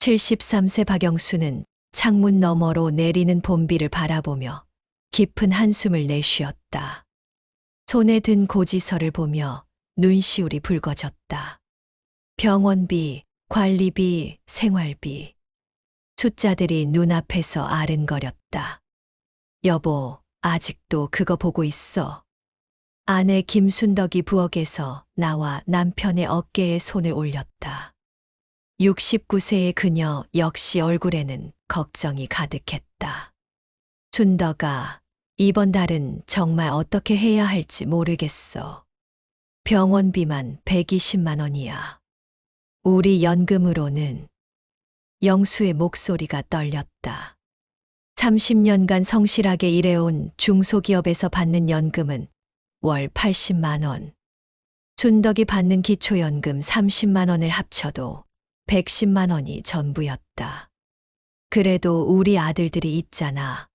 73세 박영수는 창문 너머로 내리는 봄비를 바라보며 깊은 한숨을 내쉬었다. 손에 든 고지서를 보며 눈시울이 붉어졌다. 병원비, 관리비, 생활비. 숫자들이 눈앞에서 아른거렸다. 여보, 아직도 그거 보고 있어. 아내 김순덕이 부엌에서 나와 남편의 어깨에 손을 올렸다. 69세의 그녀 역시 얼굴에는 걱정이 가득했다. 순덕아, 이번 달은 정말 어떻게 해야 할지 모르겠어. 병원비만 120만 원이야. 우리 연금으로는. 영수의 목소리가 떨렸다. 30년간 성실하게 일해온 중소기업에서 받는 연금은 월 80만 원. 순덕이 받는 기초연금 30만 원을 합쳐도 110만 원이 전부였다. 그래도 우리 아들들이 있잖아.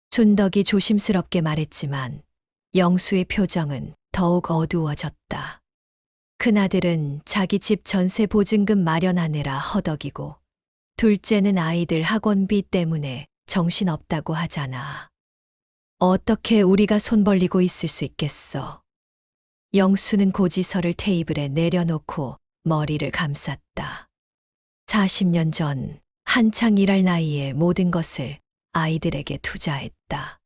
순덕이 조심스럽게 말했지만 영수의 표정은 더욱 어두워졌다. 큰아들은 자기 집 전세 보증금 마련하느라 허덕이고 둘째는 아이들 학원비 때문에 정신없다고 하잖아. 어떻게 우리가 손 벌리고 있을 수 있겠어. 영수는 고지서를 테이블에 내려놓고 머리를 감쌌다. 40년 전 한창 일할 나이에 모든 것을 아이들에게 투자했다.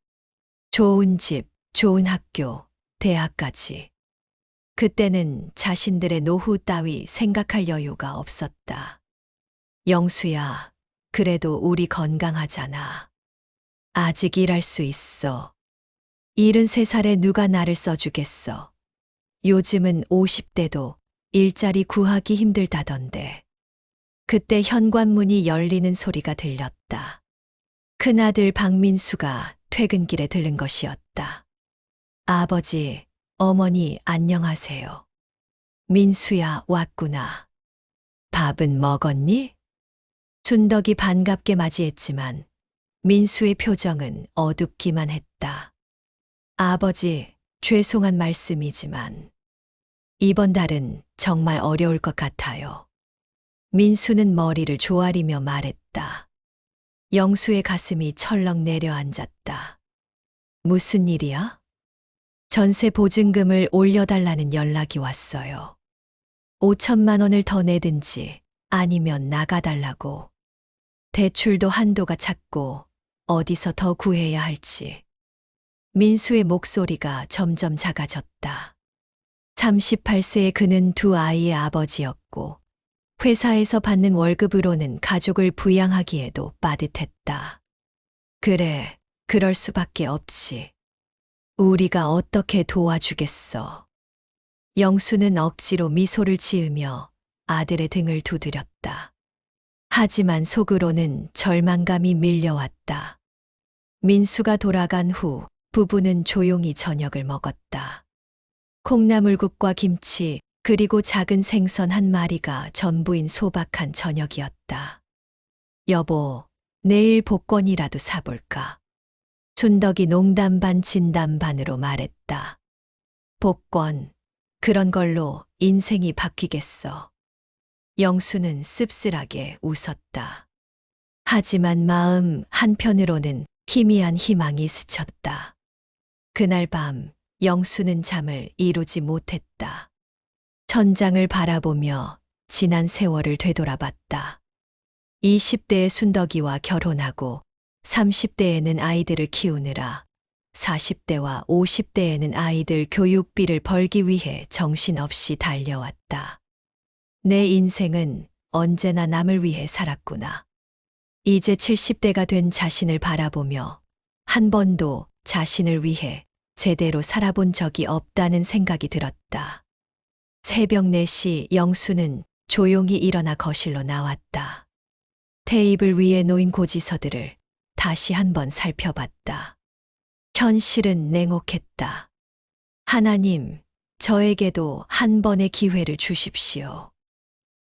좋은 집, 좋은 학교, 대학까지. 그때는 자신들의 노후 따위 생각할 여유가 없었다. 영수야, 그래도 우리 건강하잖아. 아직 일할 수 있어. 73살에 누가 나를 써주겠어. 요즘은 50대도 일자리 구하기 힘들다던데. 그때 현관문이 열리는 소리가 들렸다. 큰아들 박민수가 퇴근길에 들른 것이었다. 아버지, 어머니 안녕하세요. 민수야 왔구나. 밥은 먹었니? 순덕이 반갑게 맞이했지만 민수의 표정은 어둡기만 했다. 아버지, 죄송한 말씀이지만 이번 달은 정말 어려울 것 같아요. 민수는 머리를 조아리며 말했다. 영수의 가슴이 철렁 내려앉았다. 무슨 일이야? 전세 보증금을 올려달라는 연락이 왔어요. 5천만 원을 더 내든지 아니면 나가달라고. 대출도 한도가 찼고 어디서 더 구해야 할지. 민수의 목소리가 점점 작아졌다. 38세의 그는 두 아이의 아버지였고 회사에서 받는 월급으로는 가족을 부양하기에도 빠듯했다. 그래, 그럴 수밖에 없지. 우리가 어떻게 도와주겠어. 영수는 억지로 미소를 지으며 아들의 등을 두드렸다. 하지만 속으로는 절망감이 밀려왔다. 민수가 돌아간 후 부부는 조용히 저녁을 먹었다. 콩나물국과 김치 그리고 작은 생선 한 마리가 전부인 소박한 저녁이었다. 여보, 내일 복권이라도 사볼까? 순덕이 농담 반 진담 반으로 말했다. 복권, 그런 걸로 인생이 바뀌겠어. 영수는 씁쓸하게 웃었다. 하지만 마음 한편으로는 희미한 희망이 스쳤다. 그날 밤 영수는 잠을 이루지 못했다. 천장을 바라보며 지난 세월을 되돌아봤다. 20대의 순덕이와 결혼하고 30대에는 아이들을 키우느라 40대와 50대에는 아이들 교육비를 벌기 위해 정신없이 달려왔다. 내 인생은 언제나 남을 위해 살았구나. 이제 70대가 된 자신을 바라보며 한 번도 자신을 위해 제대로 살아본 적이 없다는 생각이 들었다. 새벽 4시 영수는 조용히 일어나 거실로 나왔다. 테이블 위에 놓인 고지서들을 다시 한번 살펴봤다. 현실은 냉혹했다. 하나님, 저에게도 한 번의 기회를 주십시오.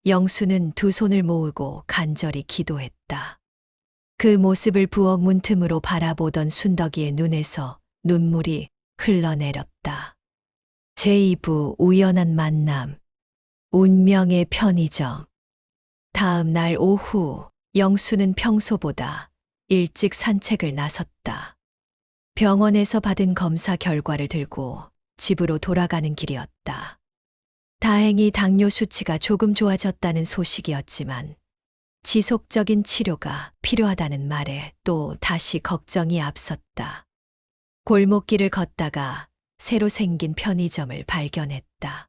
영수는 두 손을 모으고 간절히 기도했다. 그 모습을 부엌 문틈으로 바라보던 순덕이의 눈에서 눈물이 흘러내렸다. 제2부 우연한 만남, 운명의 편의점. 다음 날 오후 영수는 평소보다 일찍 산책을 나섰다. 병원에서 받은 검사 결과를 들고 집으로 돌아가는 길이었다. 다행히 당뇨 수치가 조금 좋아졌다는 소식이었지만 지속적인 치료가 필요하다는 말에 또 다시 걱정이 앞섰다. 골목길을 걷다가 새로 생긴 편의점을 발견했다.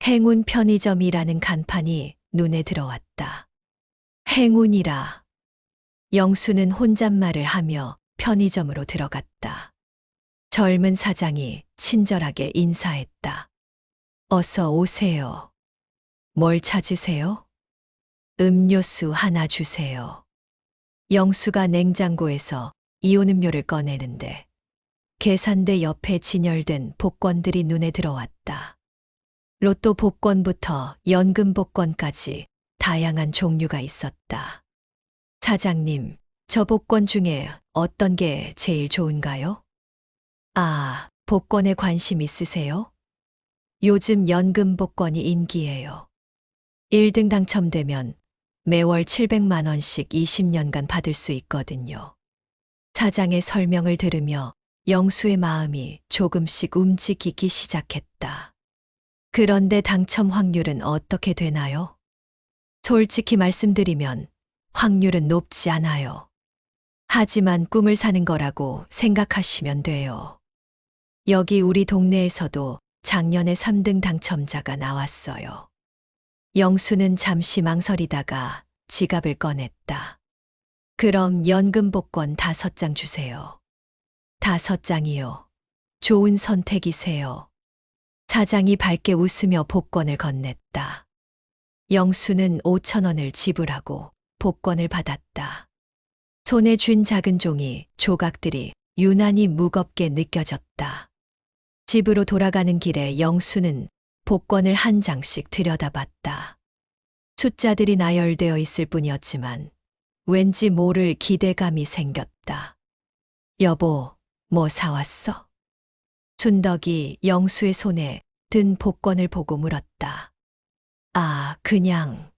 행운 편의점이라는 간판이 눈에 들어왔다. 행운이라. 영수는 혼잣말을 하며 편의점으로 들어갔다. 젊은 사장이 친절하게 인사했다. 어서 오세요. 뭘 찾으세요? 음료수 하나 주세요. 영수가 냉장고에서 이온음료를 꺼내는데 계산대 옆에 진열된 복권들이 눈에 들어왔다. 로또 복권부터 연금 복권까지 다양한 종류가 있었다. 사장님, 저 복권 중에 어떤 게 제일 좋은가요? 아, 복권에 관심 있으세요? 요즘 연금 복권이 인기예요. 1등 당첨되면 매월 700만 원씩 20년간 받을 수 있거든요. 사장의 설명을 들으며 영수의 마음이 조금씩 움직이기 시작했다. 그런데 당첨 확률은 어떻게 되나요? 솔직히 말씀드리면 확률은 높지 않아요. 하지만 꿈을 사는 거라고 생각하시면 돼요. 여기 우리 동네에서도 작년에 3등 당첨자가 나왔어요. 영수는 잠시 망설이다가 지갑을 꺼냈다. 그럼 연금 복권 5장 주세요. 5장이요. 좋은 선택이세요. 사장이 밝게 웃으며 복권을 건넸다. 영수는 5천 원을 지불하고 복권을 받았다. 손에 쥔 작은 종이 조각들이 유난히 무겁게 느껴졌다. 집으로 돌아가는 길에 영수는 복권을 한 장씩 들여다봤다. 숫자들이 나열되어 있을 뿐이었지만 왠지 모를 기대감이 생겼다. 여보, 뭐 사왔어? 춘덕이 영수의 손에 든 복권을 보고 물었다. 아, 그냥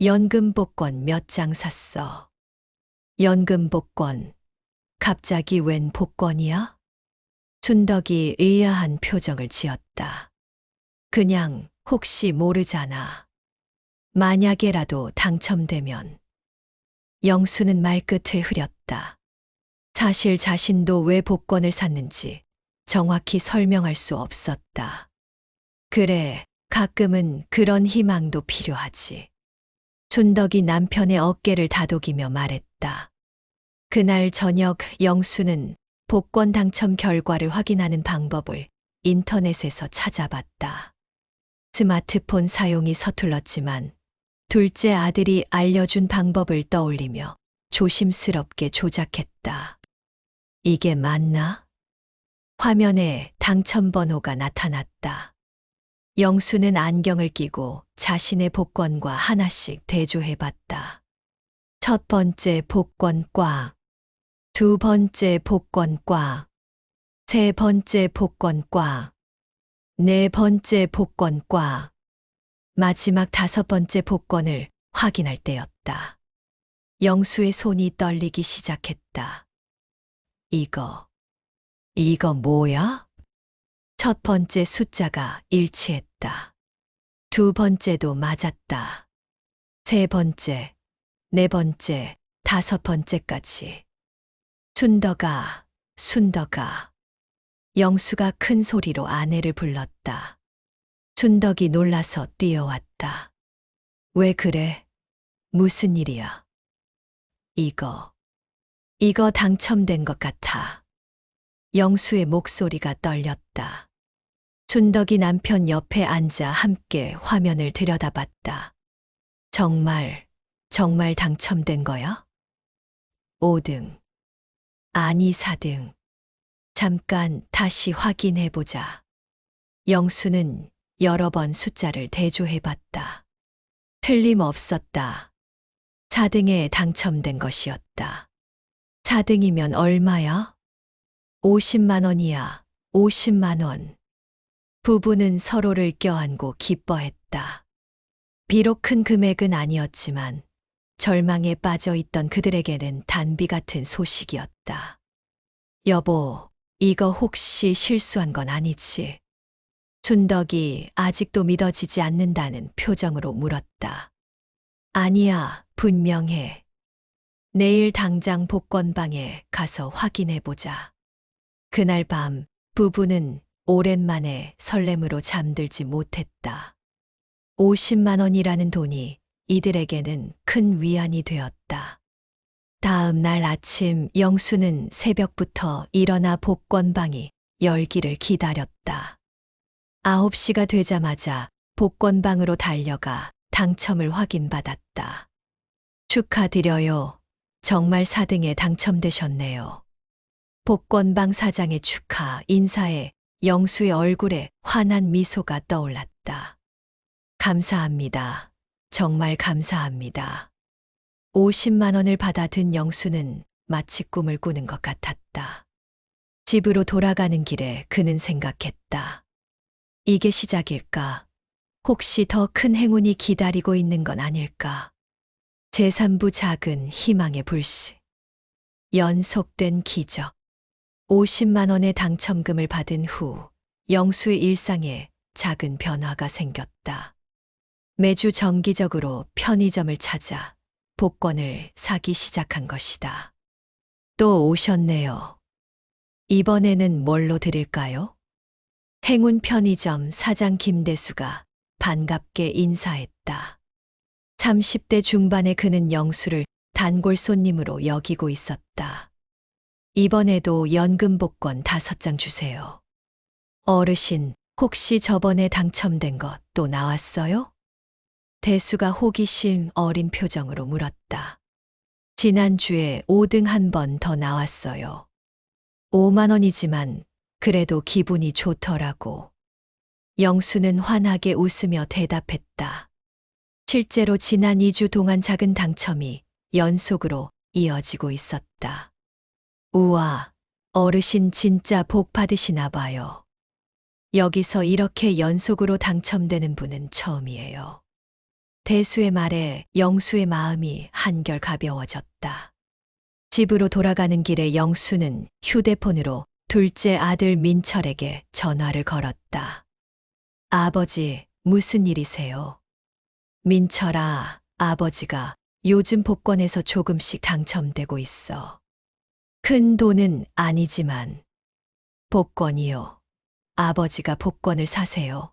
연금 복권 몇 장 샀어. 연금 복권. 갑자기 웬 복권이야? 춘덕이 의아한 표정을 지었다. 그냥 혹시 모르잖아. 만약에라도 당첨되면. 영수는 말끝을 흐렸다. 사실 자신도 왜 복권을 샀는지 정확히 설명할 수 없었다. 그래, 가끔은 그런 희망도 필요하지. 춘덕이 남편의 어깨를 다독이며 말했다. 그날 저녁 영수는 복권 당첨 결과를 확인하는 방법을 인터넷에서 찾아봤다. 스마트폰 사용이 서툴렀지만 둘째 아들이 알려준 방법을 떠올리며 조심스럽게 조작했다. 이게 맞나? 화면에 당첨 번호가 나타났다. 영수는 안경을 끼고 자신의 복권과 하나씩 대조해봤다. 첫 번째 복권 꽝, 두 번째 복권 꽝, 세 번째 복권 꽝, 네 번째 복권 꽝, 마지막 5번째 복권을 확인할 때였다. 영수의 손이 떨리기 시작했다. 이거 뭐야? 첫 번째 숫자가 일치했다. 두 번째도 맞았다. 세 번째, 네 번째, 5번째까지. 순덕아. 영수가 큰 소리로 아내를 불렀다. 순덕이 놀라서 뛰어왔다. 왜 그래? 무슨 일이야? 이거 당첨된 것 같아. 영수의 목소리가 떨렸다. 순덕이 남편 옆에 앉아 함께 화면을 들여다봤다. 정말 당첨된 거야? 5등. 아니 4등. 잠깐 다시 확인해보자. 영수는 여러 번 숫자를 대조해봤다. 틀림없었다. 4등에 당첨된 것이었다. 4등이면 얼마야? 50만 원이야. 50만 원. 부부는 서로를 껴안고 기뻐했다. 비록 큰 금액은 아니었지만 절망에 빠져 있던 그들에게는 단비 같은 소식이었다. 여보, 이거 혹시 실수한 건 아니지? 춘덕이 아직도 믿어지지 않는다는 표정으로 물었다. 아니야, 분명해. 내일 당장 복권방에 가서 확인해 보자. 그날 밤 부부는 오랜만에 설렘으로 잠들지 못했다. 50만 원이라는 돈이 이들에게는 큰 위안이 되었다. 다음 날 아침 영수는 새벽부터 일어나 복권방이 열기를 기다렸다. 9시가 되자마자 복권방으로 달려가 당첨을 확인받았다. 축하드려요. 정말 4등에 당첨되셨네요. 복권방 사장의 축하 인사에 영수의 얼굴에 환한 미소가 떠올랐다. 감사합니다. 정말 감사합니다. 50만 원을 받아든 영수는 마치 꿈을 꾸는 것 같았다. 집으로 돌아가는 길에 그는 생각했다. 이게 시작일까? 혹시 더 큰 행운이 기다리고 있는 건 아닐까? 제3부 작은 희망의 불씨. 연속된 기적. 50만 원의 당첨금을 받은 후 영수의 일상에 작은 변화가 생겼다. 매주 정기적으로 편의점을 찾아 복권을 사기 시작한 것이다. 또 오셨네요. 이번에는 뭘로 드릴까요? 행운 편의점 사장 김대수가 반갑게 인사했다. 30대 중반의 그는 영수를 단골 손님으로 여기고 있었다. 이번에도 연금 복권 5장 주세요. 어르신, 혹시 저번에 당첨된 것 또 나왔어요? 대수가 호기심 어린 표정으로 물었다. 지난주에 5등 한 번 더 나왔어요. 5만 원이지만 그래도 기분이 좋더라고. 영수는 환하게 웃으며 대답했다. 실제로 지난 2주 동안 작은 당첨이 연속으로 이어지고 있었다. 우와, 어르신 진짜 복 받으시나 봐요. 여기서 이렇게 연속으로 당첨되는 분은 처음이에요. 대수의 말에 영수의 마음이 한결 가벼워졌다. 집으로 돌아가는 길에 영수는 휴대폰으로 둘째 아들 민철에게 전화를 걸었다. 아버지, 무슨 일이세요? 민철아, 아버지가 요즘 복권에서 조금씩 당첨되고 있어. 큰 돈은 아니지만. 복권이요. 아버지가 복권을 사세요.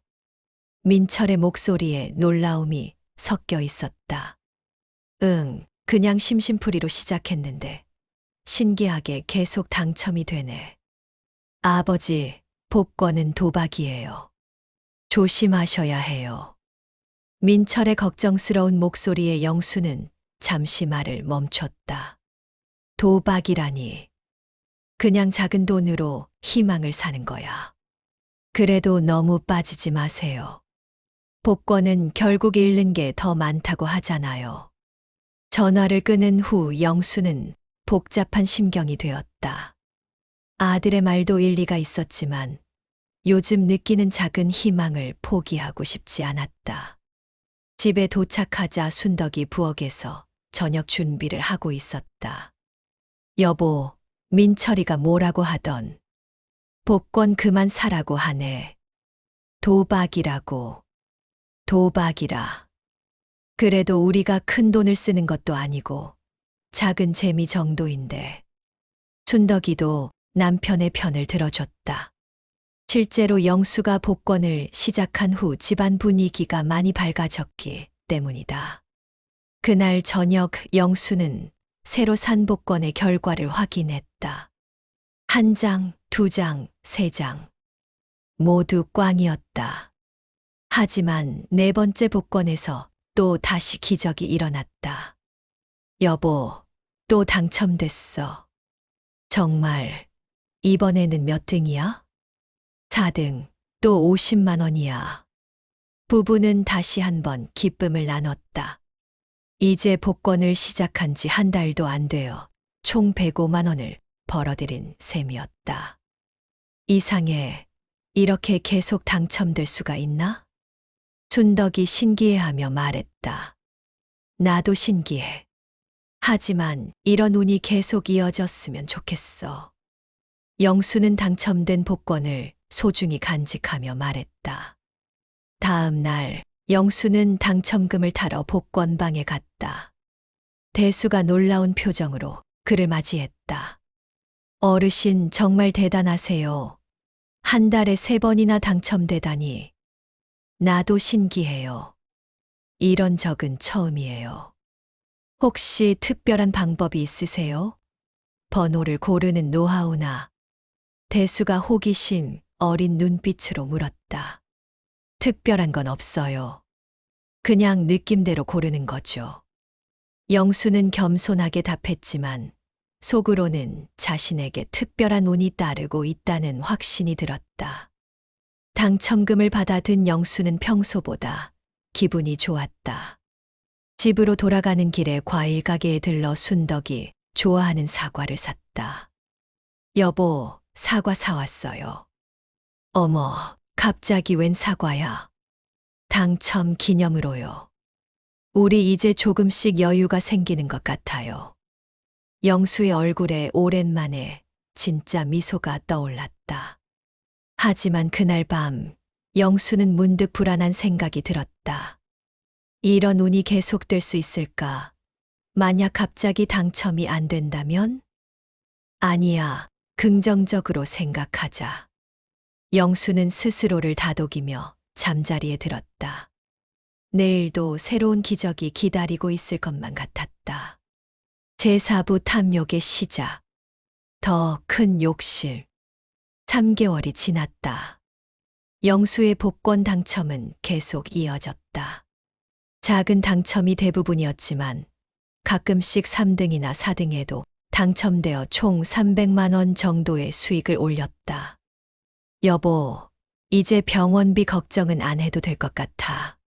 민철의 목소리에 놀라움이 섞여 있었다. 응, 그냥 심심풀이로 시작했는데 신기하게 계속 당첨이 되네. 아버지, 복권은 도박이에요. 조심하셔야 해요. 민철의 걱정스러운 목소리에 영수는 잠시 말을 멈췄다. 도박이라니. 그냥 작은 돈으로 희망을 사는 거야. 그래도 너무 빠지지 마세요. 복권은 결국 잃는 게 더 많다고 하잖아요. 전화를 끊은 후 영수는 복잡한 심경이 되었다. 아들의 말도 일리가 있었지만 요즘 느끼는 작은 희망을 포기하고 싶지 않았다. 집에 도착하자 순덕이 부엌에서 저녁 준비를 하고 있었다. 여보, 민철이가 뭐라고 하던 복권 그만 사라고 하네. 도박이라고. 도박이라. 그래도 우리가 큰 돈을 쓰는 것도 아니고 작은 재미 정도인데. 순덕이도 남편의 편을 들어줬다. 실제로 영수가 복권을 시작한 후 집안 분위기가 많이 밝아졌기 때문이다. 그날 저녁 영수는 새로 산 복권의 결과를 확인했다. 1장, 2장, 3장. 모두 꽝이었다. 하지만 4번째 복권에서 또 다시 기적이 일어났다. 여보, 또 당첨됐어. 정말, 이번에는 몇 등이야? 4등, 또 50만 원이야. 부부는 다시 한번 기쁨을 나눴다. 이제 복권을 시작한 지 한 달도 안 되어 총 105만 원을 벌어들인 셈이었다. 이상해. 이렇게 계속 당첨될 수가 있나? 순덕이 신기해하며 말했다. 나도 신기해. 하지만 이런 운이 계속 이어졌으면 좋겠어. 영수는 당첨된 복권을 소중히 간직하며 말했다. 다음 날 영수는 당첨금을 타러 복권방에 갔다. 대수가 놀라운 표정으로 그를 맞이했다. 어르신 정말 대단하세요. 한 달에 3번이나 당첨되다니. 나도 신기해요. 이런 적은 처음이에요. 혹시 특별한 방법이 있으세요? 번호를 고르는 노하우나. 대수가 호기심 어린 눈빛으로 물었다. 특별한 건 없어요. 그냥 느낌대로 고르는 거죠. 영수는 겸손하게 답했지만 속으로는 자신에게 특별한 운이 따르고 있다는 확신이 들었다. 당첨금을 받아든 영수는 평소보다 기분이 좋았다. 집으로 돌아가는 길에 과일 가게에 들러 순덕이 좋아하는 사과를 샀다. 여보, 사과 사왔어요. 어머, 갑자기 웬 사과야? 당첨 기념으로요. 우리 이제 조금씩 여유가 생기는 것 같아요. 영수의 얼굴에 오랜만에 진짜 미소가 떠올랐다. 하지만 그날 밤 영수는 문득 불안한 생각이 들었다. 이런 운이 계속될 수 있을까? 만약 갑자기 당첨이 안 된다면? 아니야, 긍정적으로 생각하자. 영수는 스스로를 다독이며 잠자리에 들었다. 내일도 새로운 기적이 기다리고 있을 것만 같았다. 제4부 탐욕의 시작. 더 큰 욕실. 3개월이 지났다. 영수의 복권 당첨은 계속 이어졌다. 작은 당첨이 대부분이었지만 가끔씩 3등이나 4등에도 당첨되어 총 300만 원 정도의 수익을 올렸다. 여보, 이제 병원비 걱정은 안 해도 될 것 같아.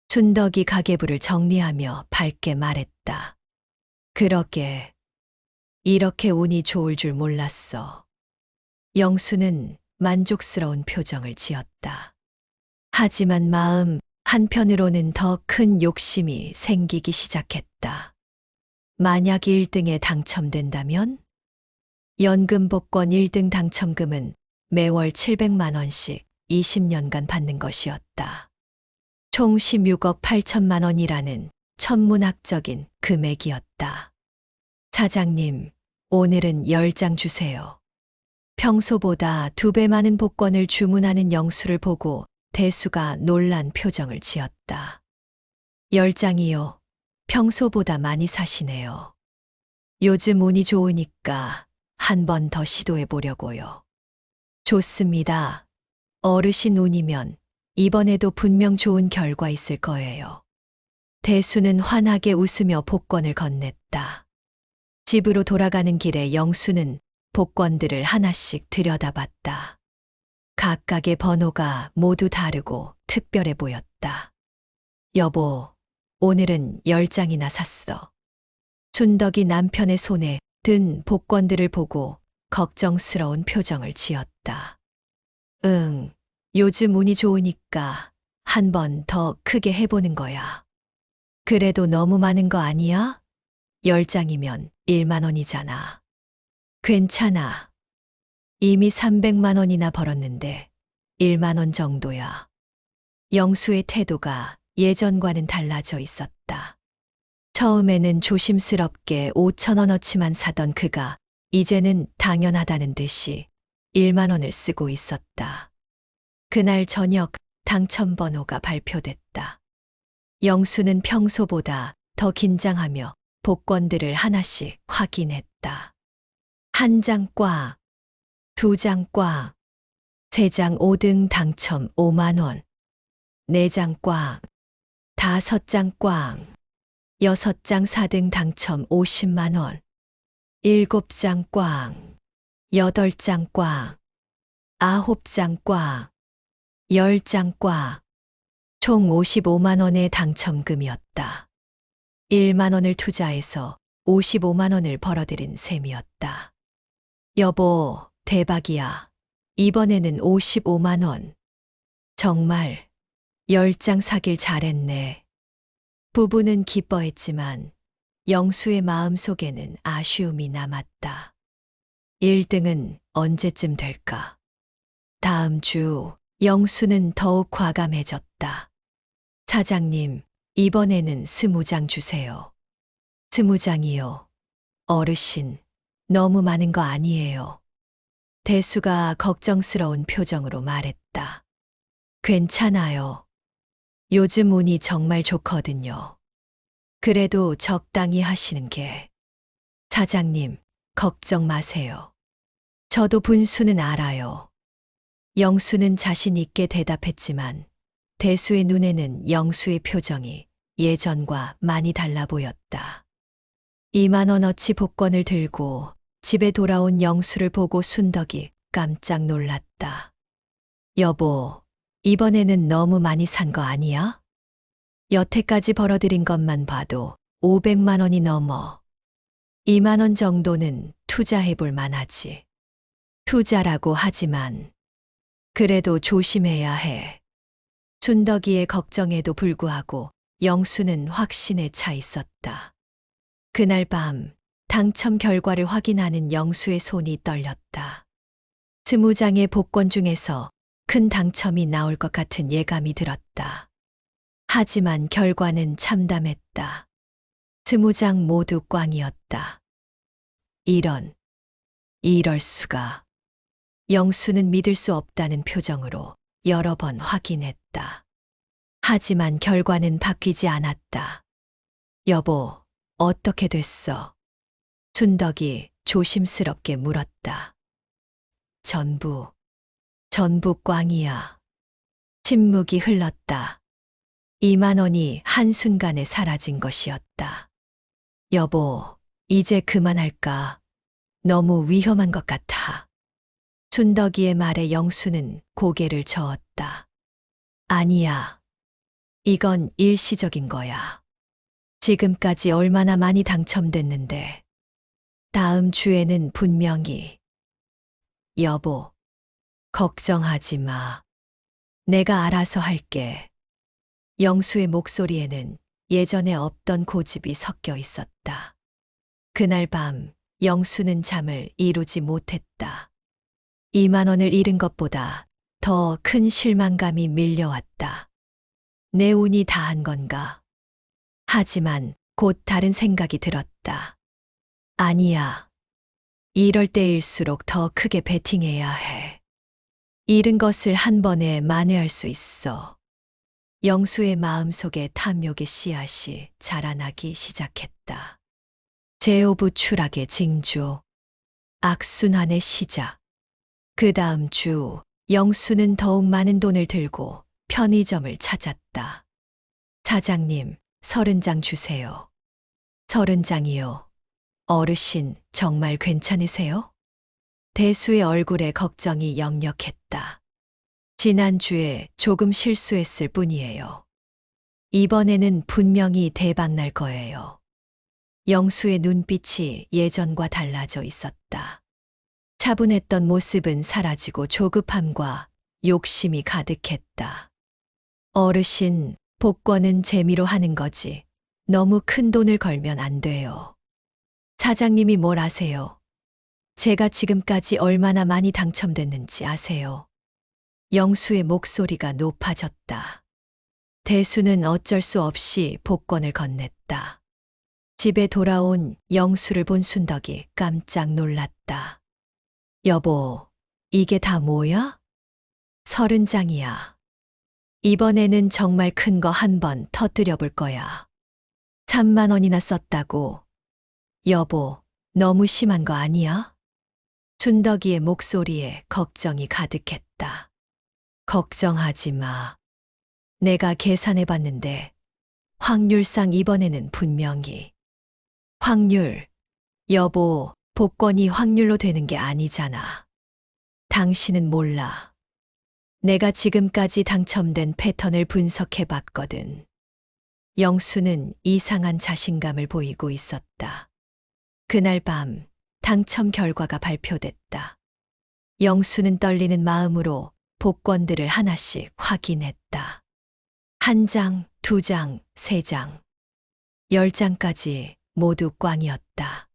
순덕이 가계부를 정리하며 밝게 말했다. 그러게. 이렇게 운이 좋을 줄 몰랐어. 영수는 만족스러운 표정을 지었다. 하지만 마음 한편으로는 더 큰 욕심이 생기기 시작했다. 만약 1등에 당첨된다면? 연금 복권 1등 당첨금은 매월 700만 원씩 20년간 받는 것이었다. 총 16억 8천만 원이라는 천문학적인 금액이었다. 사장님, 오늘은 10장 주세요. 평소보다 2배 많은 복권을 주문하는 영수를 보고 대수가 놀란 표정을 지었다. 10장이요. 평소보다 많이 사시네요. 요즘 운이 좋으니까 한 번 더 시도해 보려고요. 좋습니다. 어르신 운이면 이번에도 분명 좋은 결과 있을 거예요. 대수는 환하게 웃으며 복권을 건넸다. 집으로 돌아가는 길에 영수는 복권들을 하나씩 들여다봤다. 각각의 번호가 모두 다르고 특별해 보였다. 여보, 오늘은 10장이나 샀어. 순덕이 남편의 손에 든 복권들을 보고 걱정스러운 표정을 지었다. 응, 요즘 운이 좋으니까 한 번 더 크게 해보는 거야. 그래도 너무 많은 거 아니야? 10장이면 1만 원이잖아. 괜찮아. 이미 300만 원이나 벌었는데 1만 원 정도야. 영수의 태도가 예전과는 달라져 있었다. 처음에는 조심스럽게 5천 원어치만 사던 그가 이제는 당연하다는 듯이 1만 원을 쓰고 있었다. 그날 저녁 당첨번호가 발표됐다. 영수는 평소보다 더 긴장하며 복권들을 하나씩 확인했다. 1장 꽝, 2장 꽝, 3장 5등 당첨 5만 원, 4장 꽝, 5장 꽝, 6장 4등 당첨 50만 원, 7장 꽝, 8장 꽝, 9장 꽝, 10장 꽝, 총 55만 원의 당첨금이었다. 1만 원을 투자해서 55만 원을 벌어들인 셈이었다. 여보, 대박이야. 이번에는 55만 원. 정말. 10장 사길 잘했네. 부부는 기뻐했지만 영수의 마음속에는 아쉬움이 남았다. 1등은 언제쯤 될까? 다음 주 영수는 더욱 과감해졌다. 사장님, 이번에는 20장 주세요. 20장이요. 어르신, 너무 많은 거 아니에요. 대수가 걱정스러운 표정으로 말했다. 괜찮아요. 요즘 운이 정말 좋거든요. 그래도 적당히 하시는 게. 사장님, 걱정 마세요. 저도 분수는 알아요. 영수는 자신 있게 대답했지만 대수의 눈에는 영수의 표정이 예전과 많이 달라 보였다. 2만 원어치 복권을 들고 집에 돌아온 영수를 보고 순덕이 깜짝 놀랐다. 여보, 이번에는 너무 많이 산 거 아니야? 여태까지 벌어들인 것만 봐도 500만 원이 넘어. 2만 원 정도는 투자해 볼 만하지. 투자라고 하지만 그래도 조심해야 해. 순덕이의 걱정에도 불구하고 영수는 확신에 차 있었다. 그날 밤 당첨 결과를 확인하는 영수의 손이 떨렸다. 20장의 복권 중에서 큰 당첨이 나올 것 같은 예감이 들었다. 하지만 결과는 참담했다. 20장 모두 꽝이었다. 이럴 수가. 영수는 믿을 수 없다는 표정으로 여러 번 확인했다. 하지만 결과는 바뀌지 않았다. 여보, 어떻게 됐어? 순덕이 조심스럽게 물었다. 전부 꽝이야. 침묵이 흘렀다. 2만 원이 한순간에 사라진 것이었다. 여보, 이제 그만할까? 너무 위험한 것 같아. 순덕이의 말에 영수는 고개를 저었다. 아니야. 이건 일시적인 거야. 지금까지 얼마나 많이 당첨됐는데. 다음 주에는 분명히. 여보, 걱정하지 마. 내가 알아서 할게. 영수의 목소리에는 예전에 없던 고집이 섞여 있었다. 그날 밤 영수는 잠을 이루지 못했다. 2만 원을 잃은 것보다 더 큰 실망감이 밀려왔다. 내 운이 다한 건가? 하지만 곧 다른 생각이 들었다. 아니야. 이럴 때일수록 더 크게 베팅해야 해. 잃은 것을 한 번에 만회할 수 있어. 영수의 마음속에 탐욕의 씨앗이 자라나기 시작했다. 제오부 추락의 징조, 악순환의 시작. 그 다음 주 영수는 더욱 많은 돈을 들고 편의점을 찾았다. 사장님, 30장 주세요. 30장이요. 어르신, 정말 괜찮으세요? 대수의 얼굴에 걱정이 역력했다. 지난주에 조금 실수했을 뿐이에요. 이번에는 분명히 대박 날 거예요. 영수의 눈빛이 예전과 달라져 있었다. 차분했던 모습은 사라지고 조급함과 욕심이 가득했다. 어르신, 복권은 재미로 하는 거지. 너무 큰 돈을 걸면 안 돼요. 사장님이 뭘 아세요? 제가 지금까지 얼마나 많이 당첨됐는지 아세요? 영수의 목소리가 높아졌다. 대수는 어쩔 수 없이 복권을 건넸다. 집에 돌아온 영수를 본 순덕이 깜짝 놀랐다. 여보, 이게 다 뭐야? 30장이야. 이번에는 정말 큰 거 한 번 터뜨려 볼 거야. 3만 원이나 썼다고. 여보, 너무 심한 거 아니야? 순덕이의 목소리에 걱정이 가득했다. 걱정하지 마. 내가 계산해 봤는데 확률상 이번에는 분명히. 확률. 여보, 복권이 확률로 되는 게 아니잖아. 당신은 몰라. 내가 지금까지 당첨된 패턴을 분석해 봤거든. 영수는 이상한 자신감을 보이고 있었다. 그날 밤 당첨 결과가 발표됐다. 영수는 떨리는 마음으로 복권들을 하나씩 확인했다. 한 장, 두 장, 세 장, 10장까지 모두 꽝이었다.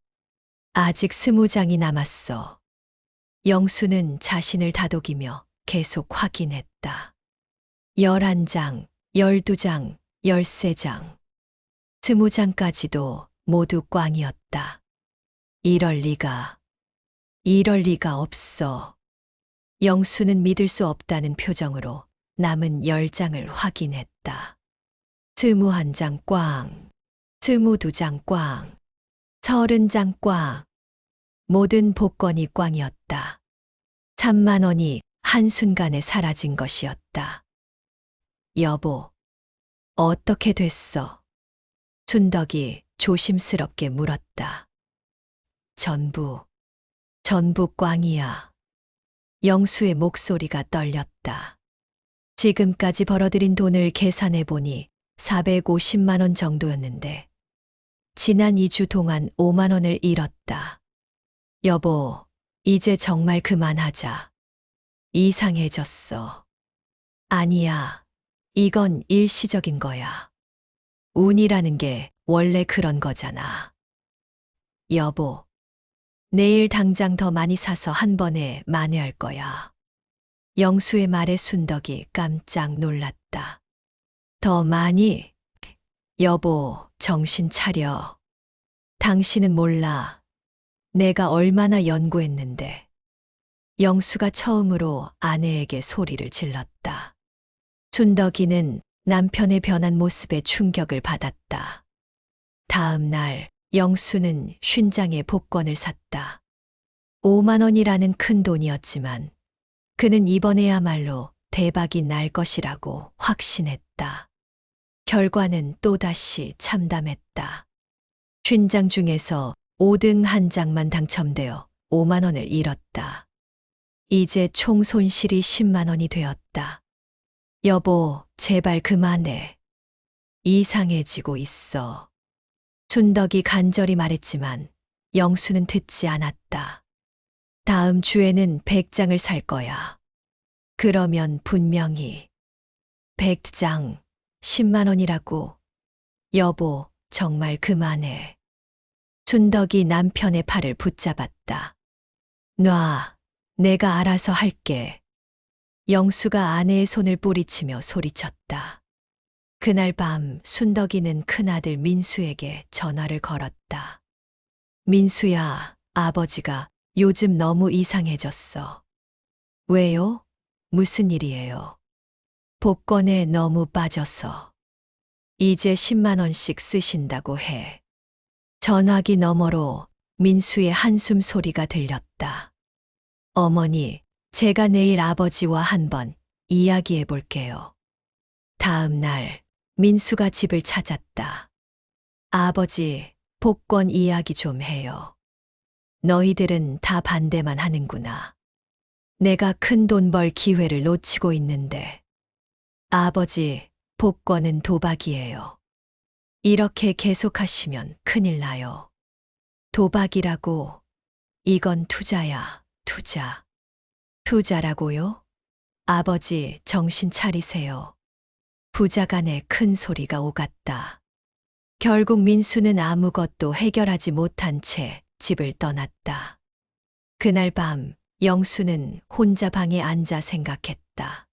아직 20장이 남았어. 영수는 자신을 다독이며 계속 확인했다. 11장, 12장, 13장, 20장까지도 모두 꽝이었다. 이럴 리가 없어. 영수는 믿을 수 없다는 표정으로 남은 10장을 확인했다. 21장 꽝, 22장 꽝, 30장 꽝. 모든 복권이 꽝이었다. 3만 원이 한순간에 사라진 것이었다. 여보, 어떻게 됐어? 춘덕이 조심스럽게 물었다. 전부 꽝이야. 영수의 목소리가 떨렸다. 지금까지 벌어들인 돈을 계산해 보니 450만 원 정도였는데, 지난 2주 동안 5만 원을 잃었다. 여보, 이제 정말 그만하자. 이상해졌어. 아니야, 이건 일시적인 거야. 운이라는 게 원래 그런 거잖아. 여보, 내일 당장 더 많이 사서 한 번에 만회할 거야. 영수의 말에 순덕이 깜짝 놀랐다. 더 많이? 여보, 정신 차려. 당신은 몰라. 내가 얼마나 연구했는데. 영수가 처음으로 아내에게 소리를 질렀다. 순덕이는 남편의 변한 모습에 충격을 받았다. 다음 날 영수는 50장의 복권을 샀다. 5만 원이라는 큰 돈이었지만 그는 이번에야말로 대박이 날 것이라고 확신했다. 결과는 또다시 참담했다. 50장 중에서 5등 한 장만 당첨되어 5만 원을 잃었다. 이제 총 손실이 10만 원이 되었다. 여보, 제발 그만해. 이상해지고 있어. 순덕이 간절히 말했지만 영수는 듣지 않았다. 다음 주에는 100장을 살 거야. 그러면 분명히 100장 10만 원이라고. 여보, 정말 그만해. 순덕이 남편의 팔을 붙잡았다. 놔, 내가 알아서 할게. 영수가 아내의 손을 뿌리치며 소리쳤다. 그날 밤 순덕이는 큰아들 민수에게 전화를 걸었다. 민수야, 아버지가 요즘 너무 이상해졌어. 왜요? 무슨 일이에요? 복권에 너무 빠져서. 이제 10만 원씩 쓰신다고 해. 전화기 너머로 민수의 한숨 소리가 들렸다. 어머니, 제가 내일 아버지와 한번 이야기해 볼게요. 다음 날 민수가 집을 찾았다. 아버지, 복권 이야기 좀 해요. 너희들은 다 반대만 하는구나. 내가 큰 돈 벌 기회를 놓치고 있는데. 아버지, 복권은 도박이에요. 이렇게 계속하시면 큰일 나요. 도박이라고? 이건 투자야, 투자. 투자라고요? 아버지, 정신 차리세요. 부자간에 큰 소리가 오갔다. 결국 민수는 아무것도 해결하지 못한 채 집을 떠났다. 그날 밤 영수는 혼자 방에 앉아 생각했다.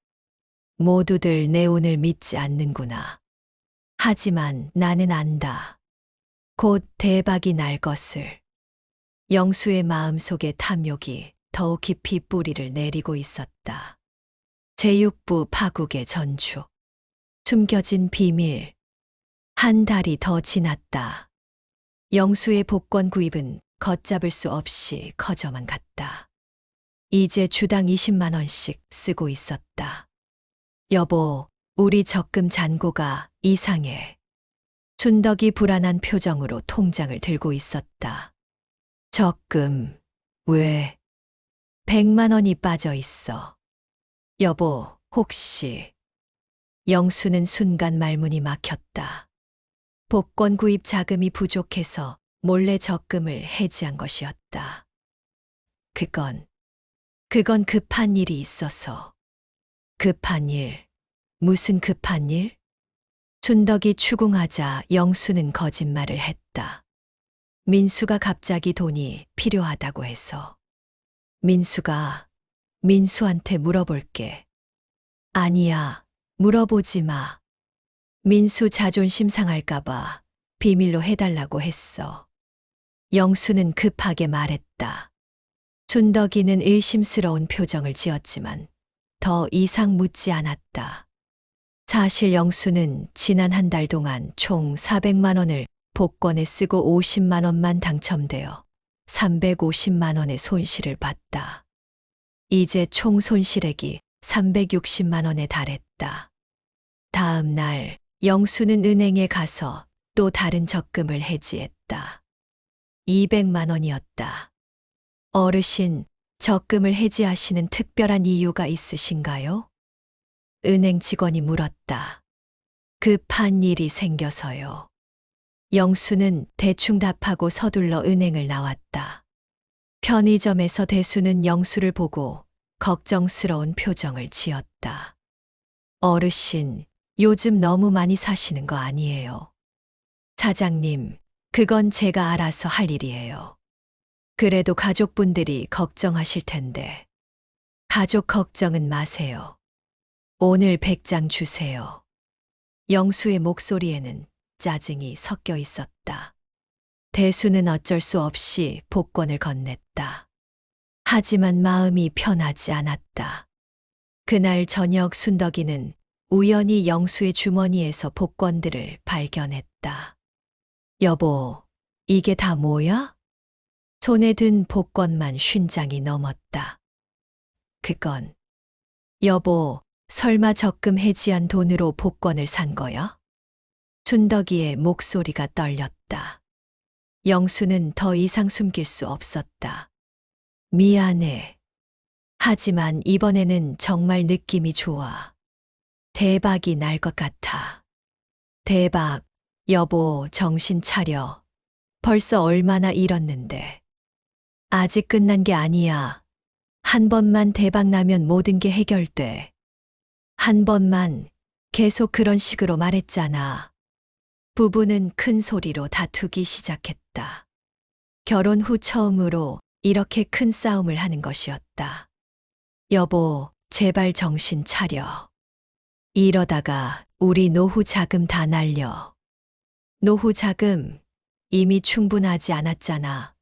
모두들 내 운을 믿지 않는구나. 하지만 나는 안다. 곧 대박이 날 것을. 영수의 마음속에 탐욕이 더욱 깊이 뿌리를 내리고 있었다. 제6부 파국의 전주. 숨겨진 비밀. 한 달이 더 지났다. 영수의 복권 구입은 걷잡을 수 없이 커져만 갔다. 이제 주당 20만 원씩 쓰고 있었다. 여보, 우리 적금 잔고가 이상해. 순덕이 불안한 표정으로 통장을 들고 있었다. 적금, 왜? 100만 원이 빠져 있어. 여보, 혹시. 영수는 순간 말문이 막혔다. 복권 구입 자금이 부족해서 몰래 적금을 해지한 것이었다. 그건 급한 일이 있어서. 급한 일? 무슨 급한 일? 춘덕이 추궁하자 영수는 거짓말을 했다. 민수가 갑자기 돈이 필요하다고 해서. 민수가 민수한테 물어볼게. 아니야, 물어보지 마. 민수 자존심 상할까봐 비밀로 해달라고 했어. 영수는 급하게 말했다. 춘덕이는 의심스러운 표정을 지었지만 더 이상 묻지 않았다. 사실 영수는 지난 한 달 동안 총 400만 원을 복권에 쓰고 50만 원만 당첨되어 350만 원의 손실을 봤다. 이제 총 손실액이 360만 원에 달했다. 다음 날 영수는 은행에 가서 또 다른 적금을 해지했다. 200만 원이었다. 어르신, 적금을 해지하시는 특별한 이유가 있으신가요? 은행 직원이 물었다. 급한 일이 생겨서요. 영수는 대충 답하고 서둘러 은행을 나왔다. 편의점에서 대수는 영수를 보고 걱정스러운 표정을 지었다. 어르신, 요즘 너무 많이 사시는 거 아니에요? 사장님, 그건 제가 알아서 할 일이에요. 그래도 가족분들이 걱정하실 텐데. 가족 걱정은 마세요. 오늘 100장 주세요. 영수의 목소리에는 짜증이 섞여 있었다. 대수는 어쩔 수 없이 복권을 건넸다. 하지만 마음이 편하지 않았다. 그날 저녁 순덕이는 우연히 영수의 주머니에서 복권들을 발견했다. 여보, 이게 다 뭐야? 손에 든 복권만 50장이 넘었다. 그건, 여보, 설마 적금 해지한 돈으로 복권을 산 거야? 순덕이의 목소리가 떨렸다. 영수는 더 이상 숨길 수 없었다. 미안해. 하지만 이번에는 정말 느낌이 좋아. 대박이 날 것 같아. 대박, 여보, 정신 차려. 벌써 얼마나 잃었는데. 아직 끝난 게 아니야. 한 번만 대박 나면 모든 게 해결돼. 한 번만 계속 그런 식으로 말했잖아. 부부는 큰 소리로 다투기 시작했다. 결혼 후 처음으로 이렇게 큰 싸움을 하는 것이었다. 여보, 제발 정신 차려. 이러다가 우리 노후 자금 다 날려. 노후 자금 이미 충분하지 않았잖아.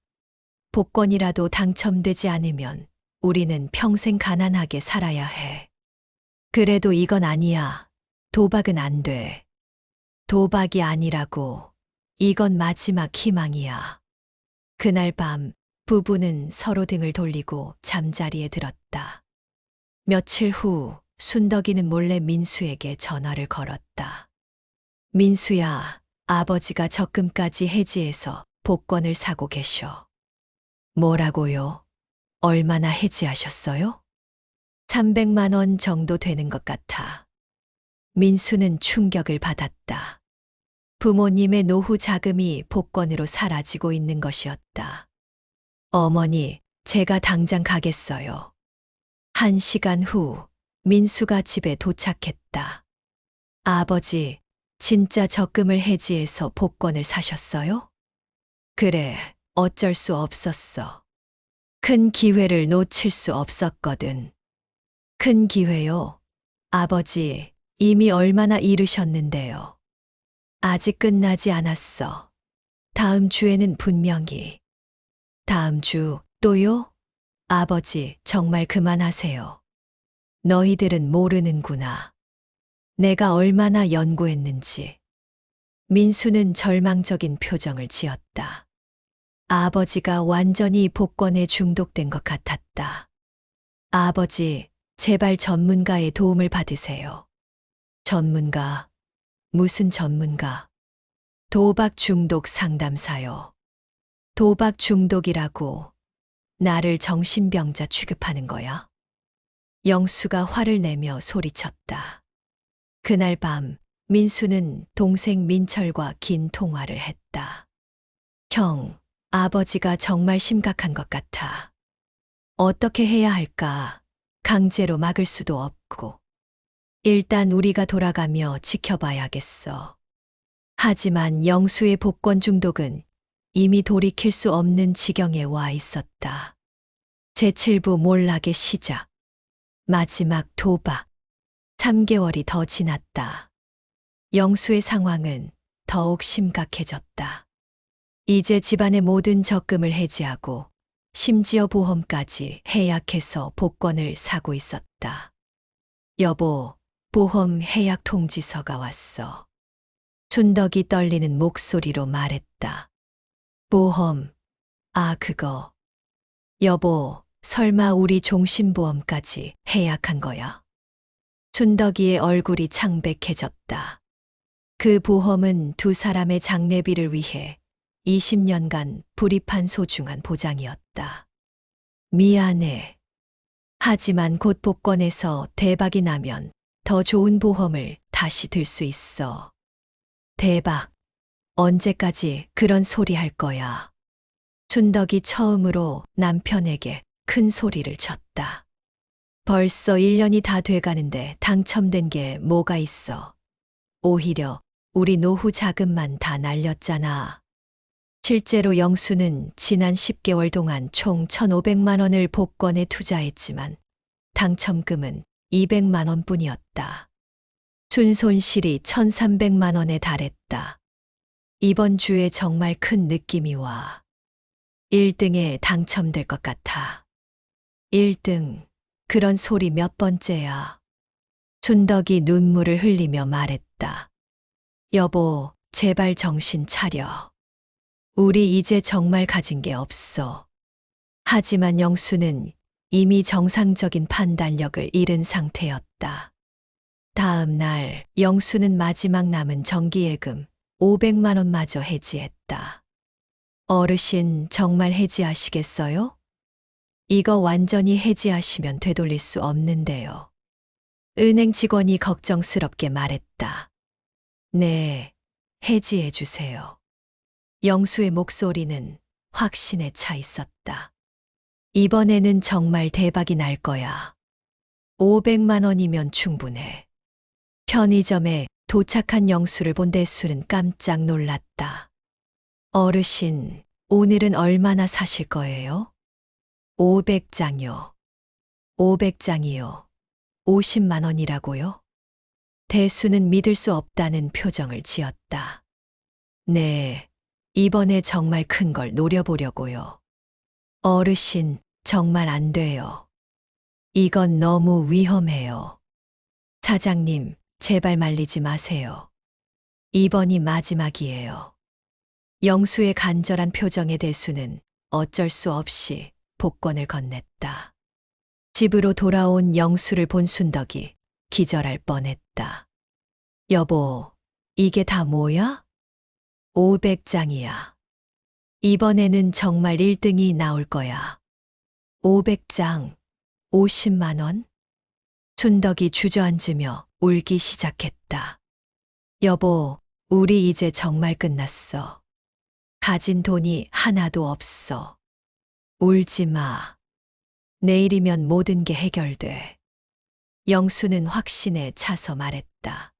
복권이라도 당첨되지 않으면 우리는 평생 가난하게 살아야 해. 그래도 이건 아니야. 도박은 안 돼. 도박이 아니라고. 이건 마지막 희망이야. 그날 밤 부부는 서로 등을 돌리고 잠자리에 들었다. 며칠 후 순덕이는 몰래 민수에게 전화를 걸었다. 민수야, 아버지가 적금까지 해지해서 복권을 사고 계셔. 뭐라고요? 얼마나 해지하셨어요? 300만 원 정도 되는 것 같아. 민수는 충격을 받았다. 부모님의 노후 자금이 복권으로 사라지고 있는 것이었다. 어머니, 제가 당장 가겠어요. 1시간 후 민수가 집에 도착했다. 아버지, 진짜 적금을 해지해서 복권을 사셨어요? 그래, 어쩔 수 없었어. 큰 기회를 놓칠 수 없었거든. 큰 기회요? 아버지, 이미 얼마나 잃으셨는데요. 아직 끝나지 않았어. 다음 주에는 분명히. 다음 주 또요? 아버지, 정말 그만하세요. 너희들은 모르는구나. 내가 얼마나 연구했는지. 민수는 절망적인 표정을 지었다. 아버지가 완전히 복권에 중독된 것 같았다. 아버지, 제발 전문가의 도움을 받으세요. 전문가? 무슨 전문가? 도박 중독 상담사요. 도박 중독이라고 나를 정신병자 취급하는 거야? 영수가 화를 내며 소리쳤다. 그날 밤 민수는 동생 민철과 긴 통화를 했다. 형, 아버지가 정말 심각한 것 같아. 어떻게 해야 할까? 강제로 막을 수도 없고. 일단 우리가 돌아가며 지켜봐야겠어. 하지만 영수의 복권 중독은 이미 돌이킬 수 없는 지경에 와 있었다. 제7부 몰락의 시작. 마지막 도박. 3개월이 더 지났다. 영수의 상황은 더욱 심각해졌다. 이제 집안의 모든 적금을 해지하고 심지어 보험까지 해약해서 복권을 사고 있었다. 여보, 보험 해약 통지서가 왔어. 춘덕이 떨리는 목소리로 말했다. 보험, 그거. 여보, 설마 우리 종신보험까지 해약한 거야? 춘덕이의 얼굴이 창백해졌다. 그 보험은 두 사람의 장례비를 위해 20년간 불입한 소중한 보장이었다. 미안해. 하지만 곧 복권에서 대박이 나면 더 좋은 보험을 다시 들 수 있어. 대박. 언제까지 그런 소리 할 거야? 춘덕이 처음으로 남편에게 큰 소리를 쳤다. 벌써 1년이 다 돼가는데 당첨된 게 뭐가 있어? 오히려 우리 노후 자금만 다 날렸잖아. 실제로 영수는 지난 10개월 동안 총 1,500만 원을 복권에 투자했지만 당첨금은 200만 원뿐이었다. 순손실이 1,300만 원에 달했다. 이번 주에 정말 큰 느낌이 와. 1등에 당첨될 것 같아. 1등, 그런 소리 몇 번째야. 춘덕이 눈물을 흘리며 말했다. 여보, 제발 정신 차려. 우리 이제 정말 가진 게 없어. 하지만 영수는 이미 정상적인 판단력을 잃은 상태였다. 다음 날 영수는 마지막 남은 정기예금 500만 원마저 해지했다. 어르신 정말 해지하시겠어요? 이거 완전히 해지하시면 되돌릴 수 없는데요. 은행 직원이 걱정스럽게 말했다. 네, 해지해 주세요. 영수의 목소리는 확신에 차 있었다. 이번에는 정말 대박이 날 거야. 500만 원이면 충분해. 편의점에 도착한 영수를 본 대수는 깜짝 놀랐다. 어르신, 오늘은 얼마나 사실 거예요? 500장요. 500장이요. 50만 원이라고요? 대수는 믿을 수 없다는 표정을 지었다. 네, 이번에 정말 큰 걸 노려보려고요. 어르신, 정말 안 돼요. 이건 너무 위험해요. 사장님, 제발 말리지 마세요. 이번이 마지막이에요. 영수의 간절한 표정의 대수는 어쩔 수 없이 복권을 건넸다. 집으로 돌아온 영수를 본 순덕이 기절할 뻔했다. 여보, 이게 다 뭐야? 500장이야. 이번에는 정말 1등이 나올 거야. 500장, 50만 원? 순덕이 주저앉으며 울기 시작했다. 여보, 우리 이제 정말 끝났어. 가진 돈이 하나도 없어. 울지 마. 내일이면 모든 게 해결돼. 영수는 확신에 차서 말했다.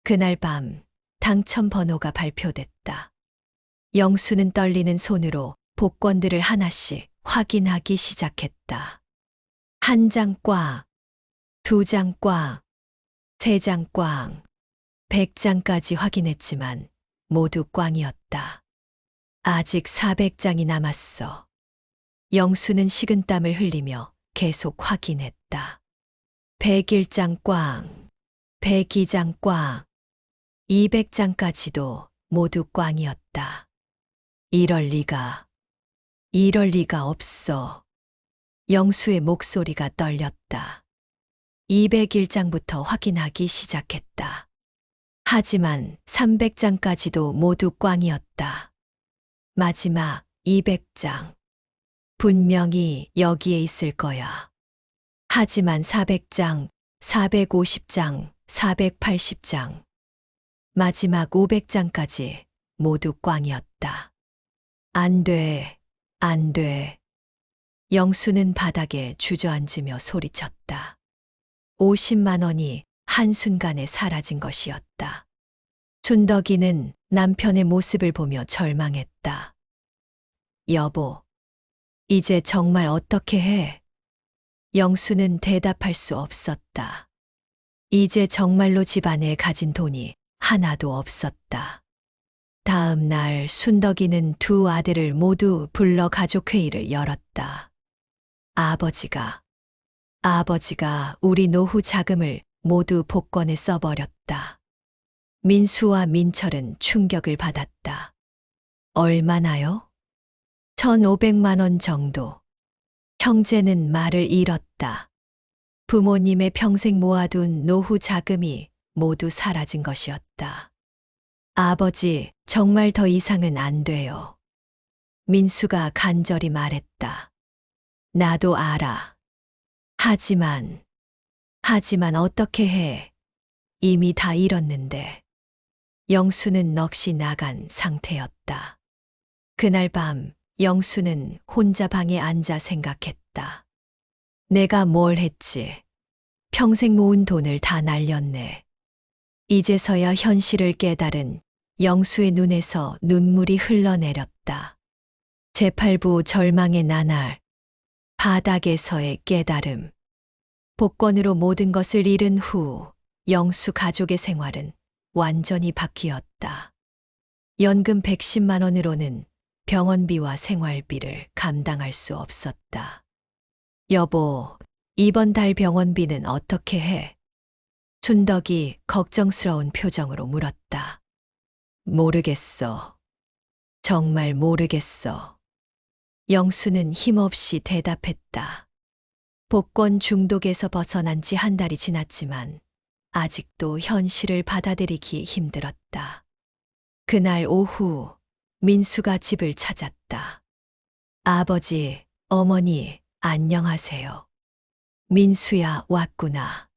그날 밤 당첨 번호가 발표됐다. 영수는 떨리는 손으로 복권들을 하나씩 확인하기 시작했다. 한 장 꽝, 2장 꽝, 3장 꽝, 100장까지 확인했지만 모두 꽝이었다. 아직 400장이 남았어. 영수는 식은땀을 흘리며 계속 확인했다. 101장 꽝, 102장 꽝, 200장까지도 모두 꽝이었다. 이럴 리가 없어. 영수의 목소리가 떨렸다. 201장부터 확인하기 시작했다. 하지만 300장까지도 모두 꽝이었다. 마지막 200장. 분명히 여기에 있을 거야. 하지만 400장, 450장, 480장. 마지막 500장까지 모두 꽝이었다. 안 돼, 안 돼. 영수는 바닥에 주저앉으며 소리쳤다. 50만 원이 한순간에 사라진 것이었다. 춘덕이는 남편의 모습을 보며 절망했다. 여보, 이제 정말 어떻게 해? 영수는 대답할 수 없었다. 이제 정말로 집안에 가진 돈이 하나도 없었다. 다음 날 순덕이는 두 아들을 모두 불러 가족회의를 열었다. 아버지가 우리 노후 자금을 모두 복권에 써버렸다. 민수와 민철은 충격을 받았다. 얼마나요? 1,500만 원 정도. 형제는 말을 잃었다. 부모님의 평생 모아둔 노후 자금이 모두 사라진 것이었다. 아버지, 정말 더 이상은 안 돼요. 민수가 간절히 말했다. 나도 알아. 하지만 어떻게 해? 이미 다 잃었는데. 영수는 넋이 나간 상태였다. 그날 밤 영수는 혼자 방에 앉아 생각했다. 내가 뭘 했지? 평생 모은 돈을 다 날렸네. 이제서야 현실을 깨달은 영수의 눈에서 눈물이 흘러내렸다. 제8부 절망의 나날, 바닥에서의 깨달음. 복권으로 모든 것을 잃은 후 영수 가족의 생활은 완전히 바뀌었다. 연금 110만 원으로는 병원비와 생활비를 감당할 수 없었다. 여보, 이번 달 병원비는 어떻게 해? 춘덕이 걱정스러운 표정으로 물었다. 모르겠어. 정말 모르겠어. 영수는 힘없이 대답했다. 복권 중독에서 벗어난 지 한 달이 지났지만 아직도 현실을 받아들이기 힘들었다. 그날 오후 민수가 집을 찾았다. 아버지, 어머니, 안녕하세요. 민수야, 왔구나.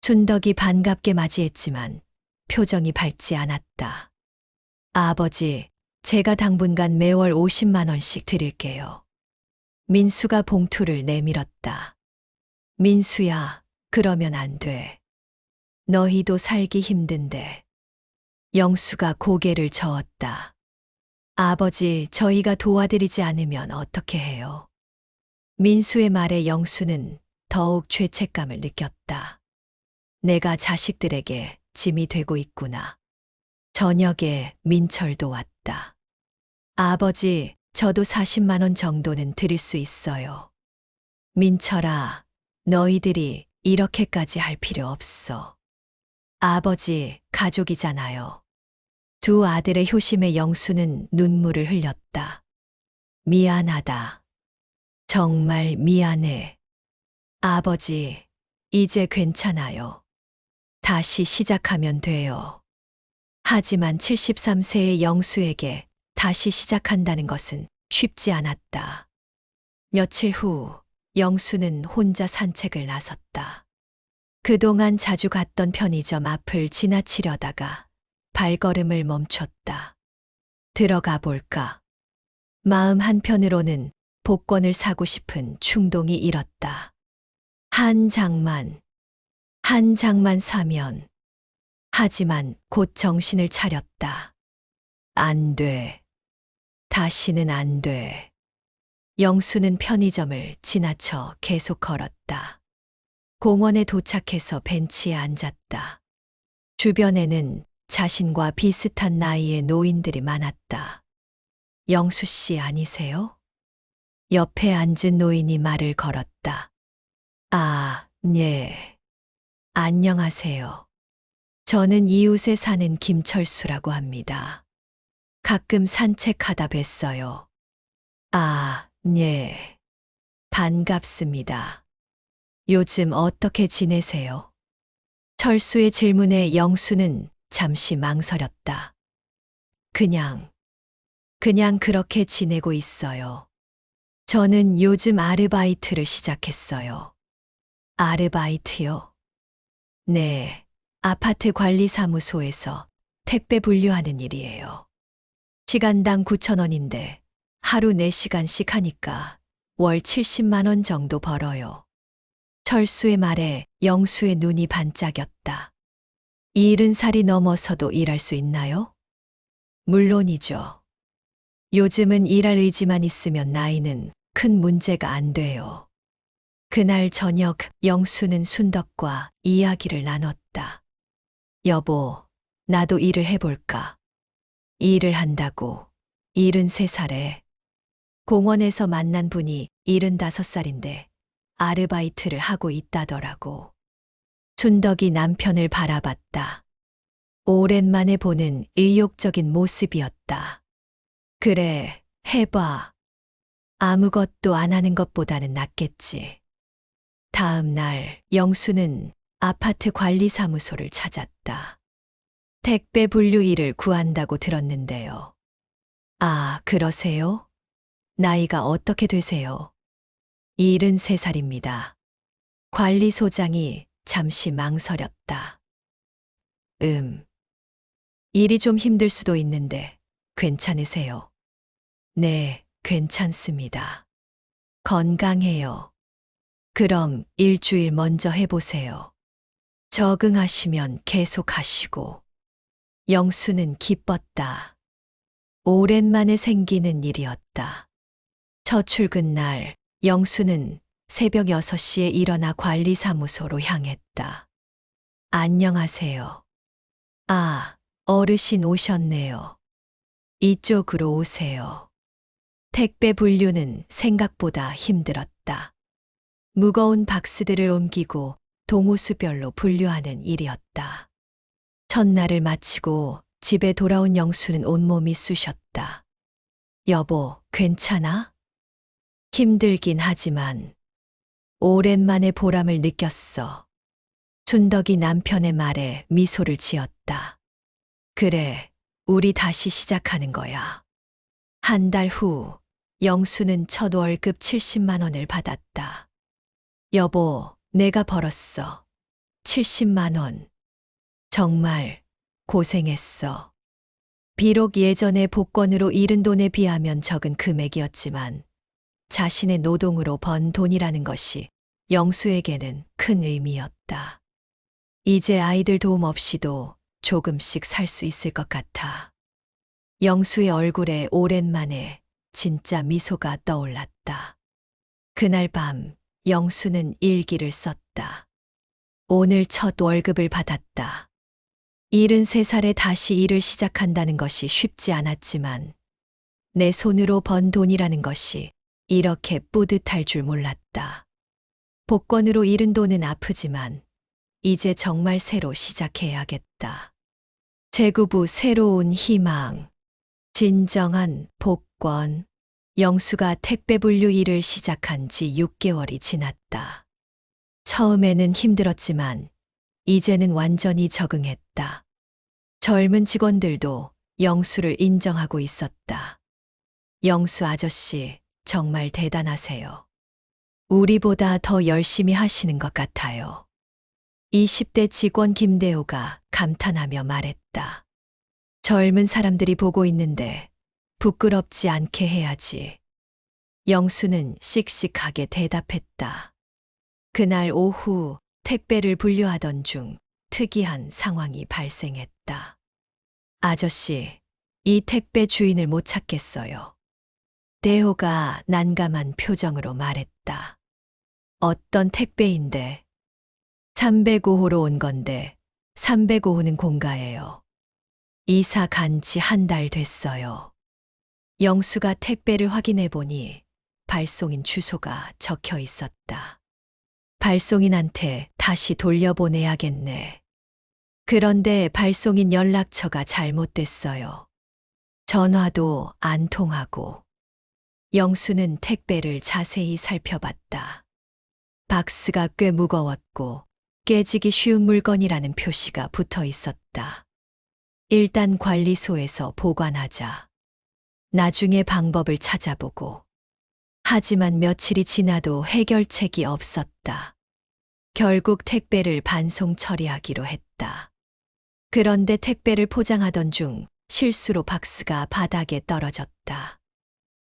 춘덕이 반갑게 맞이했지만 표정이 밝지 않았다. 아버지, 제가 당분간 매월 50만 원씩 드릴게요. 민수가 봉투를 내밀었다. 민수야, 그러면 안 돼. 너희도 살기 힘든데. 영수가 고개를 저었다. 아버지, 저희가 도와드리지 않으면 어떻게 해요? 민수의 말에 영수는 더욱 죄책감을 느꼈다. 내가 자식들에게 짐이 되고 있구나. 저녁에 민철도 왔다. 아버지, 저도 40만 원 정도는 드릴 수 있어요. 민철아, 너희들이 이렇게까지 할 필요 없어. 아버지, 가족이잖아요. 두 아들의 효심에 영수는 눈물을 흘렸다. 미안하다. 정말 미안해. 아버지, 이제 괜찮아요. 다시 시작하면 돼요. 하지만 73세의 영수에게 다시 시작한다는 것은 쉽지 않았다. 며칠 후 영수는 혼자 산책을 나섰다. 그동안 자주 갔던 편의점 앞을 지나치려다가 발걸음을 멈췄다. 들어가 볼까? 마음 한편으로는 복권을 사고 싶은 충동이 일었다. 한 장만 사면. 하지만 곧 정신을 차렸다. 안 돼. 다시는 안 돼. 영수는 편의점을 지나쳐 계속 걸었다. 공원에 도착해서 벤치에 앉았다. 주변에는 자신과 비슷한 나이의 노인들이 많았다. 영수 씨 아니세요? 옆에 앉은 노인이 말을 걸었다. 아, 네. 안녕하세요. 저는 이웃에 사는 김철수라고 합니다. 가끔 산책하다 뵀어요. 아, 네. 반갑습니다. 요즘 어떻게 지내세요? 철수의 질문에 영수는 잠시 망설였다. 그냥 그렇게 지내고 있어요. 저는 요즘 아르바이트를 시작했어요. 아르바이트요? 네, 아파트 관리사무소에서 택배 분류하는 일이에요. 시간당 9,000원인데 하루 4시간씩 하니까 월 70만 원 정도 벌어요. 철수의 말에 영수의 눈이 반짝였다. 70살이 넘어서도 일할 수 있나요? 물론이죠. 요즘은 일할 의지만 있으면 나이는 큰 문제가 안 돼요. 그날 저녁 영수는 순덕과 이야기를 나눴다. 여보, 나도 일을 해볼까? 일을 한다고. 73살에. 공원에서 만난 분이 75살인데 아르바이트를 하고 있다더라고. 순덕이 남편을 바라봤다. 오랜만에 보는 의욕적인 모습이었다. 그래, 해봐. 아무것도 안 하는 것보다는 낫겠지. 다음 날 영수는 아파트 관리사무소를 찾았다. 택배 분류 일을 구한다고 들었는데요. 아, 그러세요? 나이가 어떻게 되세요? 73살입니다. 관리소장이 잠시 망설였다. 일이 좀 힘들 수도 있는데 괜찮으세요? 네, 괜찮습니다. 건강해요. 그럼 일주일 먼저 해보세요. 적응하시면 계속 하시고. 영수는 기뻤다. 오랜만에 생기는 일이었다. 첫 출근 날 영수는 새벽 6시에 일어나 관리사무소로 향했다. 안녕하세요. 아, 어르신 오셨네요. 이쪽으로 오세요. 택배 분류는 생각보다 힘들었다. 무거운 박스들을 옮기고 동호수별로 분류하는 일이었다. 첫날을 마치고 집에 돌아온 영수는 온몸이 쑤셨다. 여보, 괜찮아? 힘들긴 하지만 오랜만에 보람을 느꼈어. 순덕이 남편의 말에 미소를 지었다. 그래, 우리 다시 시작하는 거야. 한 달 후, 영수는 첫 월급 70만 원을 받았다. 여보, 내가 벌었어. 70만 원. 정말 고생했어. 비록 예전에 복권으로 잃은 돈에 비하면 적은 금액이었지만 자신의 노동으로 번 돈이라는 것이 영수에게는 큰 의미였다. 이제 아이들 도움 없이도 조금씩 살 수 있을 것 같아. 영수의 얼굴에 오랜만에 진짜 미소가 떠올랐다. 그날 밤 영수는 일기를 썼다. 오늘 첫 월급을 받았다. 73살에 다시 일을 시작한다는 것이 쉽지 않았지만 내 손으로 번 돈이라는 것이 이렇게 뿌듯할 줄 몰랐다. 복권으로 잃은 돈은 아프지만 이제 정말 새로 시작해야겠다. 재구부 새로운 희망, 진정한 복권. 영수가 택배 분류 일을 시작한 지 6개월이 지났다. 처음에는 힘들었지만 이제는 완전히 적응했다. 젊은 직원들도 영수를 인정하고 있었다. 영수 아저씨, 정말 대단하세요. 우리보다 더 열심히 하시는 것 같아요. 20대 직원 김대호가 감탄하며 말했다. 젊은 사람들이 보고 있는데 부끄럽지 않게 해야지. 영수는 씩씩하게 대답했다. 그날 오후 택배를 분류하던 중 특이한 상황이 발생했다. 아저씨, 이 택배 주인을 못 찾겠어요. 대호가 난감한 표정으로 말했다. 어떤 택배인데? 305호로 온 건데 305호는 공가예요. 이사 간 지 한 달 됐어요. 영수가 택배를 확인해 보니 발송인 주소가 적혀 있었다. 발송인한테 다시 돌려보내야겠네. 그런데 발송인 연락처가 잘못됐어요. 전화도 안 통하고. 영수는 택배를 자세히 살펴봤다. 박스가 꽤 무거웠고 깨지기 쉬운 물건이라는 표시가 붙어 있었다. 일단 관리소에서 보관하자. 나중에 방법을 찾아보고. 하지만 며칠이 지나도 해결책이 없었다. 결국 택배를 반송 처리하기로 했다. 그런데 택배를 포장하던 중 실수로 박스가 바닥에 떨어졌다.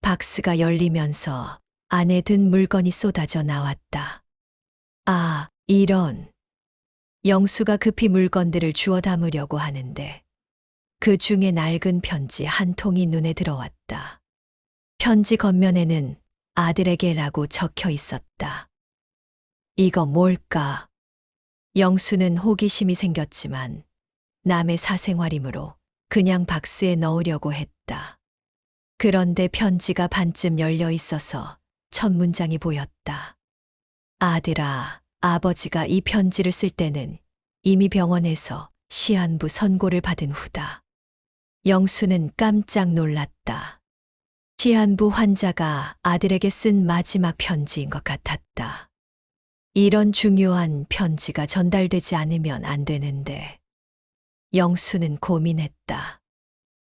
박스가 열리면서 안에 든 물건이 쏟아져 나왔다. 아, 이런. 영수가 급히 물건들을 주워 담으려고 하는데 그 중에 낡은 편지 한 통이 눈에 들어왔다. 편지 겉면에는 아들에게라고 적혀 있었다. 이거 뭘까? 영수는 호기심이 생겼지만 남의 사생활이므로 그냥 박스에 넣으려고 했다. 그런데 편지가 반쯤 열려 있어서 첫 문장이 보였다. 아들아, 아버지가 이 편지를 쓸 때는 이미 병원에서 시한부 선고를 받은 후다. 영수는 깜짝 놀랐다. 시한부 환자가 아들에게 쓴 마지막 편지인 것 같았다. 이런 중요한 편지가 전달되지 않으면 안 되는데. 영수는 고민했다.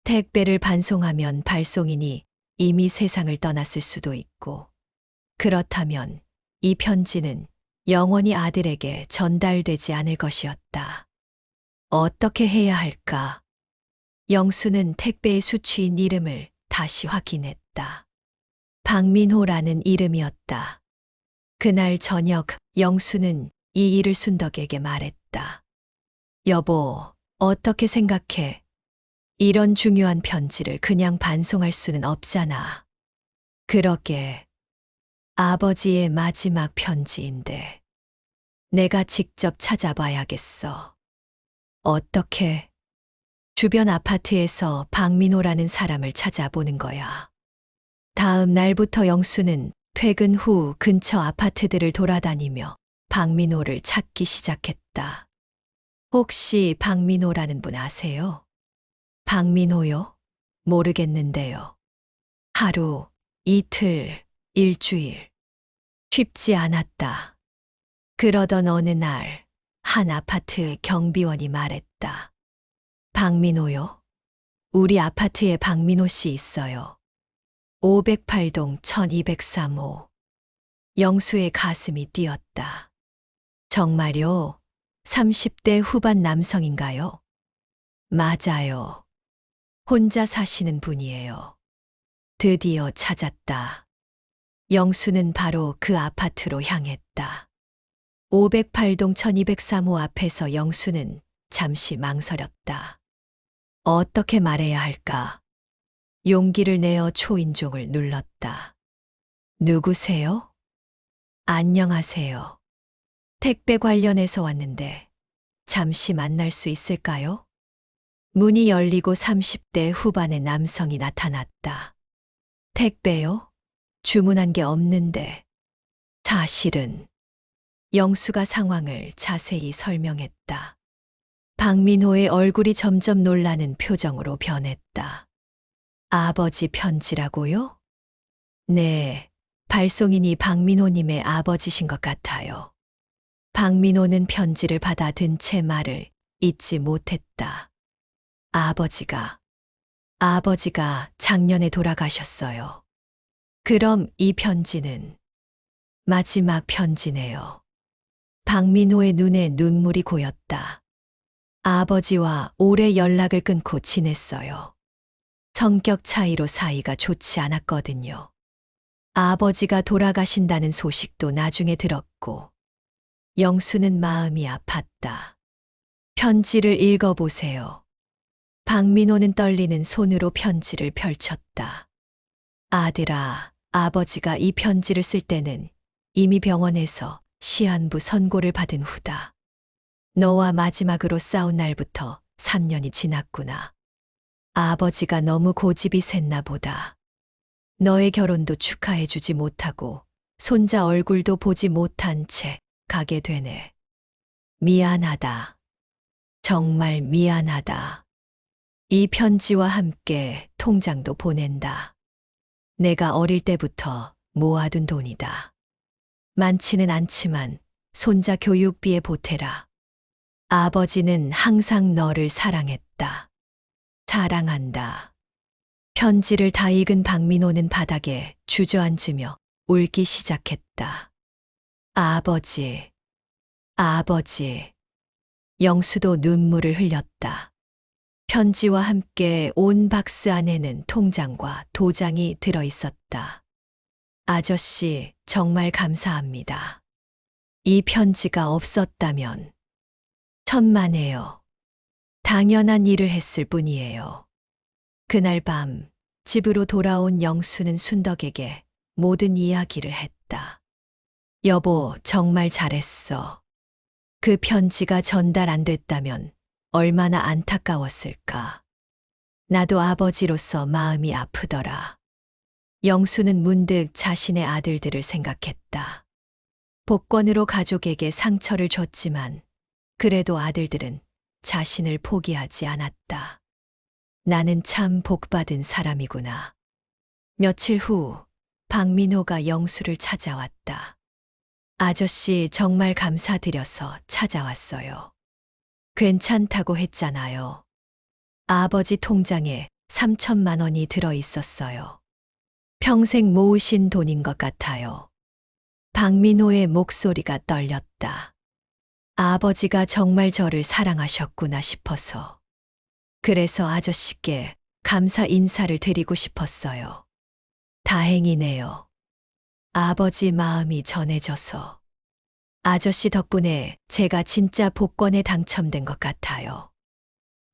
택배를 반송하면 발송인이 이미 세상을 떠났을 수도 있고, 그렇다면 이 편지는 영원히 아들에게 전달되지 않을 것이었다. 어떻게 해야 할까? 영수는 택배의 수취인 이름을 다시 확인했다. 박민호라는 이름이었다. 그날 저녁 영수는 이 일을 순덕에게 말했다. 여보, 어떻게 생각해? 이런 중요한 편지를 그냥 반송할 수는 없잖아. 그러게. 아버지의 마지막 편지인데. 내가 직접 찾아봐야겠어. 어떻게? 주변 아파트에서 박민호라는 사람을 찾아보는 거야. 다음 날부터 영수는 퇴근 후 근처 아파트들을 돌아다니며 박민호를 찾기 시작했다. 혹시 박민호라는 분 아세요? 박민호요? 모르겠는데요. 하루, 이틀, 일주일. 쉽지 않았다. 그러던 어느 날, 한 아파트 경비원이 말했다. 박민호요? 우리 아파트에 박민호 씨 있어요. 508동 1203호. 영수의 가슴이 뛰었다. 정말요? 30대 후반 남성인가요? 맞아요. 혼자 사시는 분이에요. 드디어 찾았다. 영수는 바로 그 아파트로 향했다. 508동 1203호 앞에서 영수는 잠시 망설였다. 어떻게 말해야 할까? 용기를 내어 초인종을 눌렀다. 누구세요? 안녕하세요. 택배 관련해서 왔는데 잠시 만날 수 있을까요? 문이 열리고 30대 후반의 남성이 나타났다. 택배요? 주문한 게 없는데. 사실은 영수가 상황을 자세히 설명했다. 박민호의 얼굴이 점점 놀라는 표정으로 변했다. 아버지 편지라고요? 네, 발송인이 박민호님의 아버지신 것 같아요. 박민호는 편지를 받아든 채 말을 잇지 못했다. 아버지가 작년에 돌아가셨어요. 그럼 이 편지는 마지막 편지네요. 박민호의 눈에 눈물이 고였다. 아버지와 오래 연락을 끊고 지냈어요. 성격 차이로 사이가 좋지 않았거든요. 아버지가 돌아가신다는 소식도 나중에 들었고, 영수는 마음이 아팠다. 편지를 읽어보세요. 박민호는 떨리는 손으로 편지를 펼쳤다. 아들아, 아버지가 이 편지를 쓸 때는 이미 병원에서 시한부 선고를 받은 후다. 너와 마지막으로 싸운 날부터 3년이 지났구나. 아버지가 너무 고집이 셌나 보다. 너의 결혼도 축하해주지 못하고 손자 얼굴도 보지 못한 채 가게 되네. 미안하다. 정말 미안하다. 이 편지와 함께 통장도 보낸다. 내가 어릴 때부터 모아둔 돈이다. 많지는 않지만 손자 교육비에 보태라. 아버지는 항상 너를 사랑했다. 사랑한다. 편지를 다 읽은 박민호는 바닥에 주저앉으며 울기 시작했다. 아버지, 아버지. 영수도 눈물을 흘렸다. 편지와 함께 온 박스 안에는 통장과 도장이 들어 있었다. 아저씨, 정말 감사합니다. 이 편지가 없었다면 천만에요. 당연한 일을 했을 뿐이에요. 그날 밤 집으로 돌아온 영수는 순덕에게 모든 이야기를 했다. 여보, 정말 잘했어. 그 편지가 전달 안 됐다면 얼마나 안타까웠을까. 나도 아버지로서 마음이 아프더라. 영수는 문득 자신의 아들들을 생각했다. 복권으로 가족에게 상처를 줬지만 그래도 아들들은 자신을 포기하지 않았다. 나는 참 복받은 사람이구나. 며칠 후 박민호가 영수를 찾아왔다. 아저씨 정말 감사드려서 찾아왔어요. 괜찮다고 했잖아요. 아버지 통장에 3천만 원이 들어 있었어요. 평생 모으신 돈인 것 같아요. 박민호의 목소리가 떨렸다. 아버지가 정말 저를 사랑하셨구나 싶어서. 그래서 아저씨께 감사 인사를 드리고 싶었어요. 다행이네요. 아버지 마음이 전해져서. 아저씨 덕분에 제가 진짜 복권에 당첨된 것 같아요.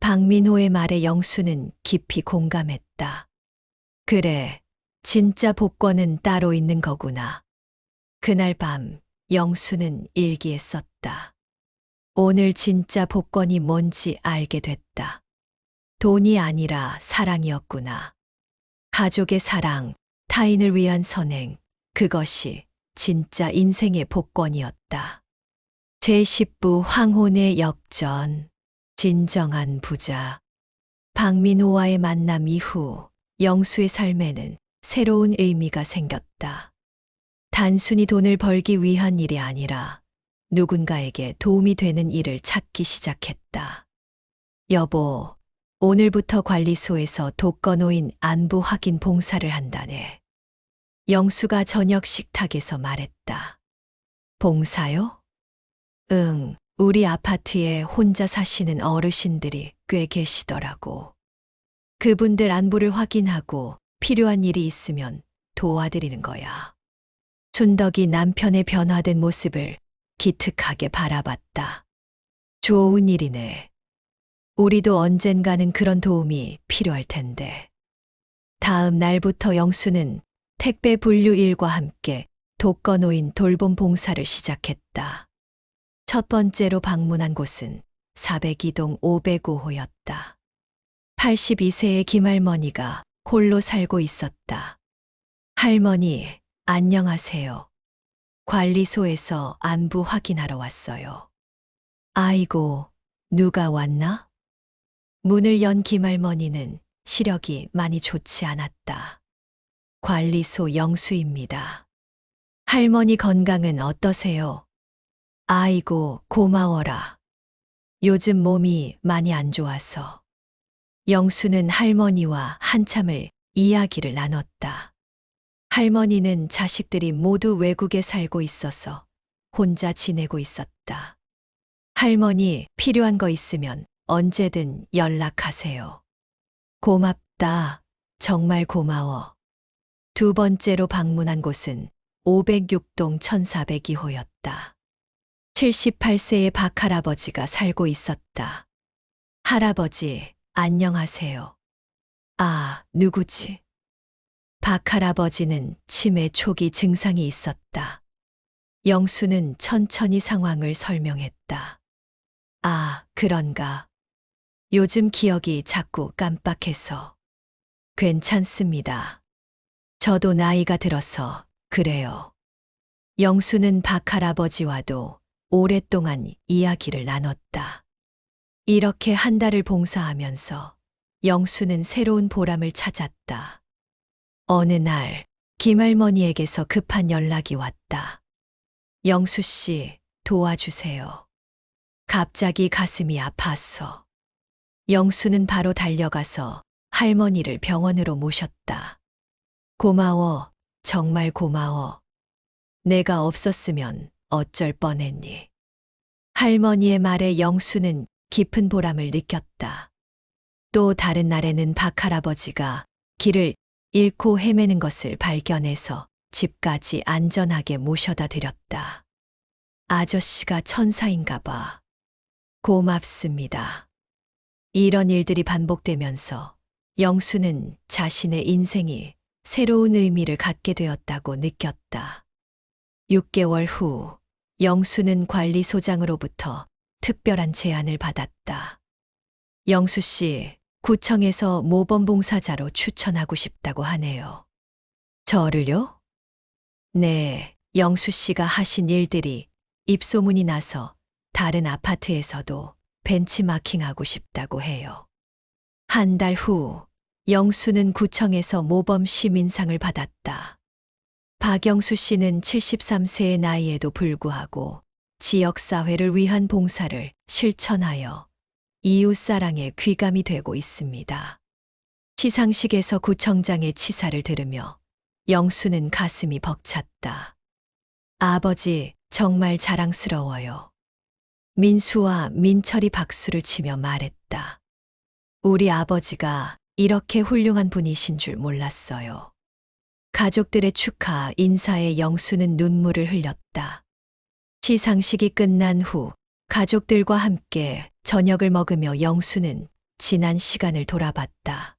박민호의 말에 영수는 깊이 공감했다. 그래, 진짜 복권은 따로 있는 거구나. 그날 밤 영수는 일기에 썼다. 오늘 진짜 복권이 뭔지 알게 됐다. 돈이 아니라 사랑이었구나. 가족의 사랑, 타인을 위한 선행, 그것이 진짜 인생의 복권이었다. 제10부 황혼의 역전, 진정한 부자. 박민호와의 만남 이후 영수의 삶에는 새로운 의미가 생겼다. 단순히 돈을 벌기 위한 일이 아니라 누군가에게 도움이 되는 일을 찾기 시작했다. 여보, 오늘부터 관리소에서 독거노인 안부 확인 봉사를 한다네. 영수가 저녁 식탁에서 말했다. 봉사요? 응, 우리 아파트에 혼자 사시는 어르신들이 꽤 계시더라고. 그분들 안부를 확인하고 필요한 일이 있으면 도와드리는 거야. 순덕이 남편의 변화된 모습을 기특하게 바라봤다. 좋은 일이네. 우리도 언젠가는 그런 도움이 필요할 텐데. 다음 날부터 영수는 택배 분류 일과 함께 독거노인 돌봄 봉사를 시작했다. 첫 번째로 방문한 곳은 402동 505호였다. 82세의 김할머니가 홀로 살고 있었다. 할머니, 안녕하세요. 관리소에서 안부 확인하러 왔어요. 아이고, 누가 왔나? 문을 연 김할머니는 시력이 많이 좋지 않았다. 관리소 영수입니다. 할머니 건강은 어떠세요? 아이고, 고마워라. 요즘 몸이 많이 안 좋아서. 영수는 할머니와 한참을 이야기를 나눴다. 할머니는 자식들이 모두 외국에 살고 있어서 혼자 지내고 있었다. 할머니, 필요한 거 있으면 언제든 연락하세요. 고맙다. 정말 고마워. 두 번째로 방문한 곳은 506동 1402호였다. 78세의 박할아버지가 살고 있었다. 할아버지, 안녕하세요. 아, 누구지? 박할아버지는 치매 초기 증상이 있었다. 영수는 천천히 상황을 설명했다. 아, 그런가. 요즘 기억이 자꾸 깜빡해서. 괜찮습니다. 저도 나이가 들어서 그래요. 영수는 박할아버지와도 오랫동안 이야기를 나눴다. 이렇게 한 달을 봉사하면서 영수는 새로운 보람을 찾았다. 어느 날 김할머니에게서 급한 연락이 왔다. 영수 씨, 도와주세요. 갑자기 가슴이 아팠어. 영수는 바로 달려가서 할머니를 병원으로 모셨다. 고마워, 정말 고마워. 내가 없었으면 어쩔 뻔했니. 할머니의 말에 영수는 깊은 보람을 느꼈다. 또 다른 날에는 박할아버지가 길을 잃고 헤매는 것을 발견해서 집까지 안전하게 모셔다 드렸다. 아저씨가 천사인가 봐. 고맙습니다. 이런 일들이 반복되면서 영수는 자신의 인생이 새로운 의미를 갖게 되었다고 느꼈다. 6개월 후 영수는 관리소장으로부터 특별한 제안을 받았다. 영수 씨, 구청에서 모범봉사자로 추천하고 싶다고 하네요. 저를요? 네, 영수 씨가 하신 일들이 입소문이 나서 다른 아파트에서도 벤치마킹하고 싶다고 해요. 한 달 후, 영수는 구청에서 모범 시민상을 받았다. 박영수 씨는 73세의 나이에도 불구하고 지역사회를 위한 봉사를 실천하여 이웃사랑에 귀감이 되고 있습니다. 시상식에서 구청장의 치사를 들으며 영수는 가슴이 벅찼다. 아버지, 정말 자랑스러워요. 민수와 민철이 박수를 치며 말했다. 우리 아버지가 이렇게 훌륭한 분이신 줄 몰랐어요. 가족들의 축하 인사에 영수는 눈물을 흘렸다. 시상식이 끝난 후 가족들과 함께 저녁을 먹으며 영수는 지난 시간을 돌아봤다.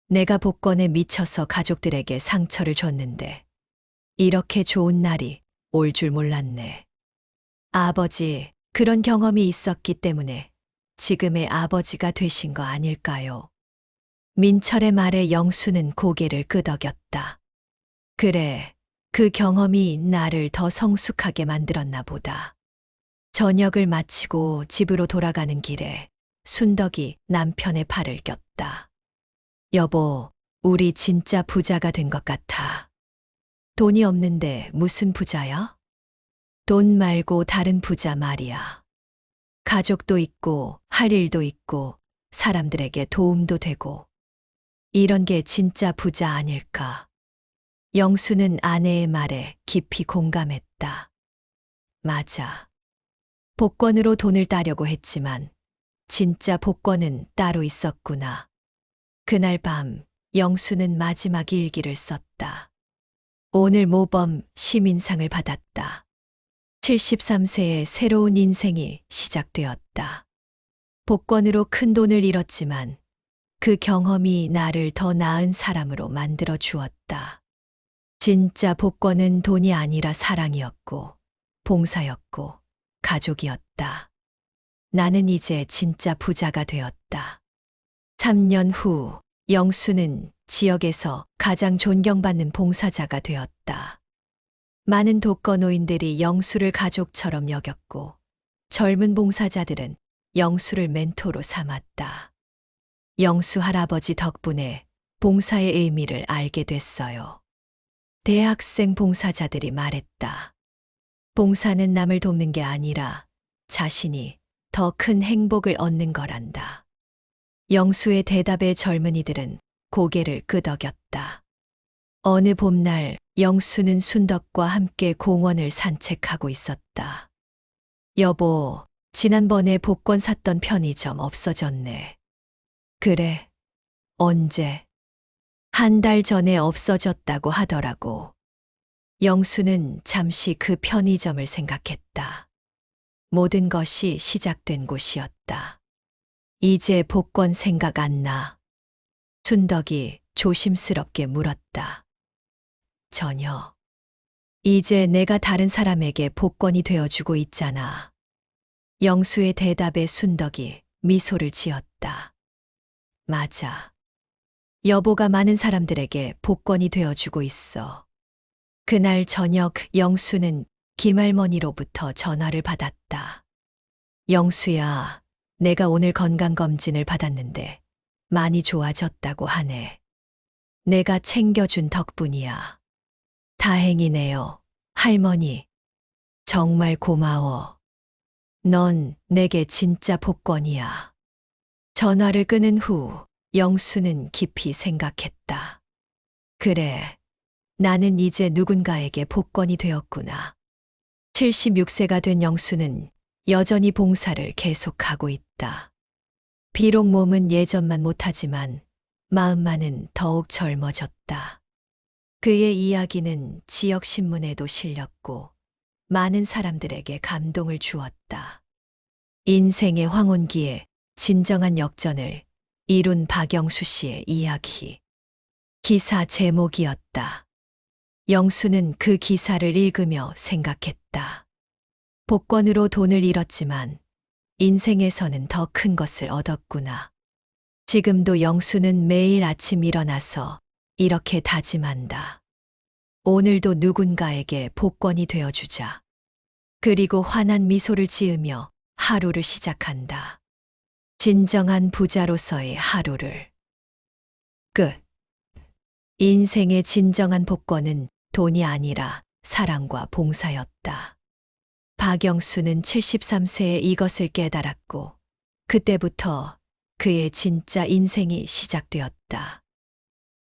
내가 복권에 미쳐서 가족들에게 상처를 줬는데 이렇게 좋은 날이 올 줄 몰랐네. 아버지, 그런 경험이 있었기 때문에 지금의 아버지가 되신 거 아닐까요? 민철의 말에 영수는 고개를 끄덕였다. 그래, 그 경험이 나를 더 성숙하게 만들었나 보다. 저녁을 마치고 집으로 돌아가는 길에 순덕이 남편의 팔을 꼈다. 여보, 우리 진짜 부자가 된 것 같아. 돈이 없는데 무슨 부자야? 돈 말고 다른 부자 말이야. 가족도 있고, 할 일도 있고, 사람들에게 도움도 되고. 이런 게 진짜 부자 아닐까? 영수는 아내의 말에 깊이 공감했다. 맞아. 복권으로 돈을 따려고 했지만 진짜 복권은 따로 있었구나. 그날 밤 영수는 마지막 일기를 썼다. 오늘 모범 시민상을 받았다. 73세의 새로운 인생이 시작되었다. 복권으로 큰 돈을 잃었지만 그 경험이 나를 더 나은 사람으로 만들어 주었다. 진짜 복권은 돈이 아니라 사랑이었고, 봉사였고, 가족이었다. 나는 이제 진짜 부자가 되었다. 3년 후, 영수는 지역에서 가장 존경받는 봉사자가 되었다. 많은 독거노인들이 영수를 가족처럼 여겼고, 젊은 봉사자들은 영수를 멘토로 삼았다. 영수 할아버지 덕분에 봉사의 의미를 알게 됐어요. 대학생 봉사자들이 말했다. 봉사는 남을 돕는 게 아니라 자신이 더 큰 행복을 얻는 거란다. 영수의 대답에 젊은이들은 고개를 끄덕였다. 어느 봄날 영수는 순덕과 함께 공원을 산책하고 있었다. 여보, 지난번에 복권 샀던 편의점 없어졌네. 그래, 언제? 한 달 전에 없어졌다고 하더라고. 영수는 잠시 그 편의점을 생각했다. 모든 것이 시작된 곳이었다. 이제 복권 생각 안 나. 순덕이 조심스럽게 물었다. 전혀. 이제 내가 다른 사람에게 복권이 되어주고 있잖아. 영수의 대답에 순덕이 미소를 지었다. 맞아. 여보가 많은 사람들에게 복권이 되어주고 있어. 그날 저녁 영수는 김할머니로부터 전화를 받았다. 영수야, 내가 오늘 건강검진을 받았는데 많이 좋아졌다고 하네. 내가 챙겨준 덕분이야. 다행이네요, 할머니. 정말 고마워. 넌 내게 진짜 복권이야. 전화를 끊은 후 영수는 깊이 생각했다. 그래, 나는 이제 누군가에게 복권이 되었구나. 76세가 된 영수는 여전히 봉사를 계속하고 있다. 비록 몸은 예전만 못하지만 마음만은 더욱 젊어졌다. 그의 이야기는 지역신문에도 실렸고 많은 사람들에게 감동을 주었다. 인생의 황혼기에 진정한 역전을 이룬 박영수 씨의 이야기. 기사 제목이었다. 영수는 그 기사를 읽으며 생각했다. 복권으로 돈을 잃었지만 인생에서는 더 큰 것을 얻었구나. 지금도 영수는 매일 아침 일어나서 이렇게 다짐한다. 오늘도 누군가에게 복권이 되어주자. 그리고 환한 미소를 지으며 하루를 시작한다. 진정한 부자로서의 하루를. 끝. 인생의 진정한 복권은 돈이 아니라 사랑과 봉사였다. 박영수는 73세에 이것을 깨달았고, 그때부터 그의 진짜 인생이 시작되었다.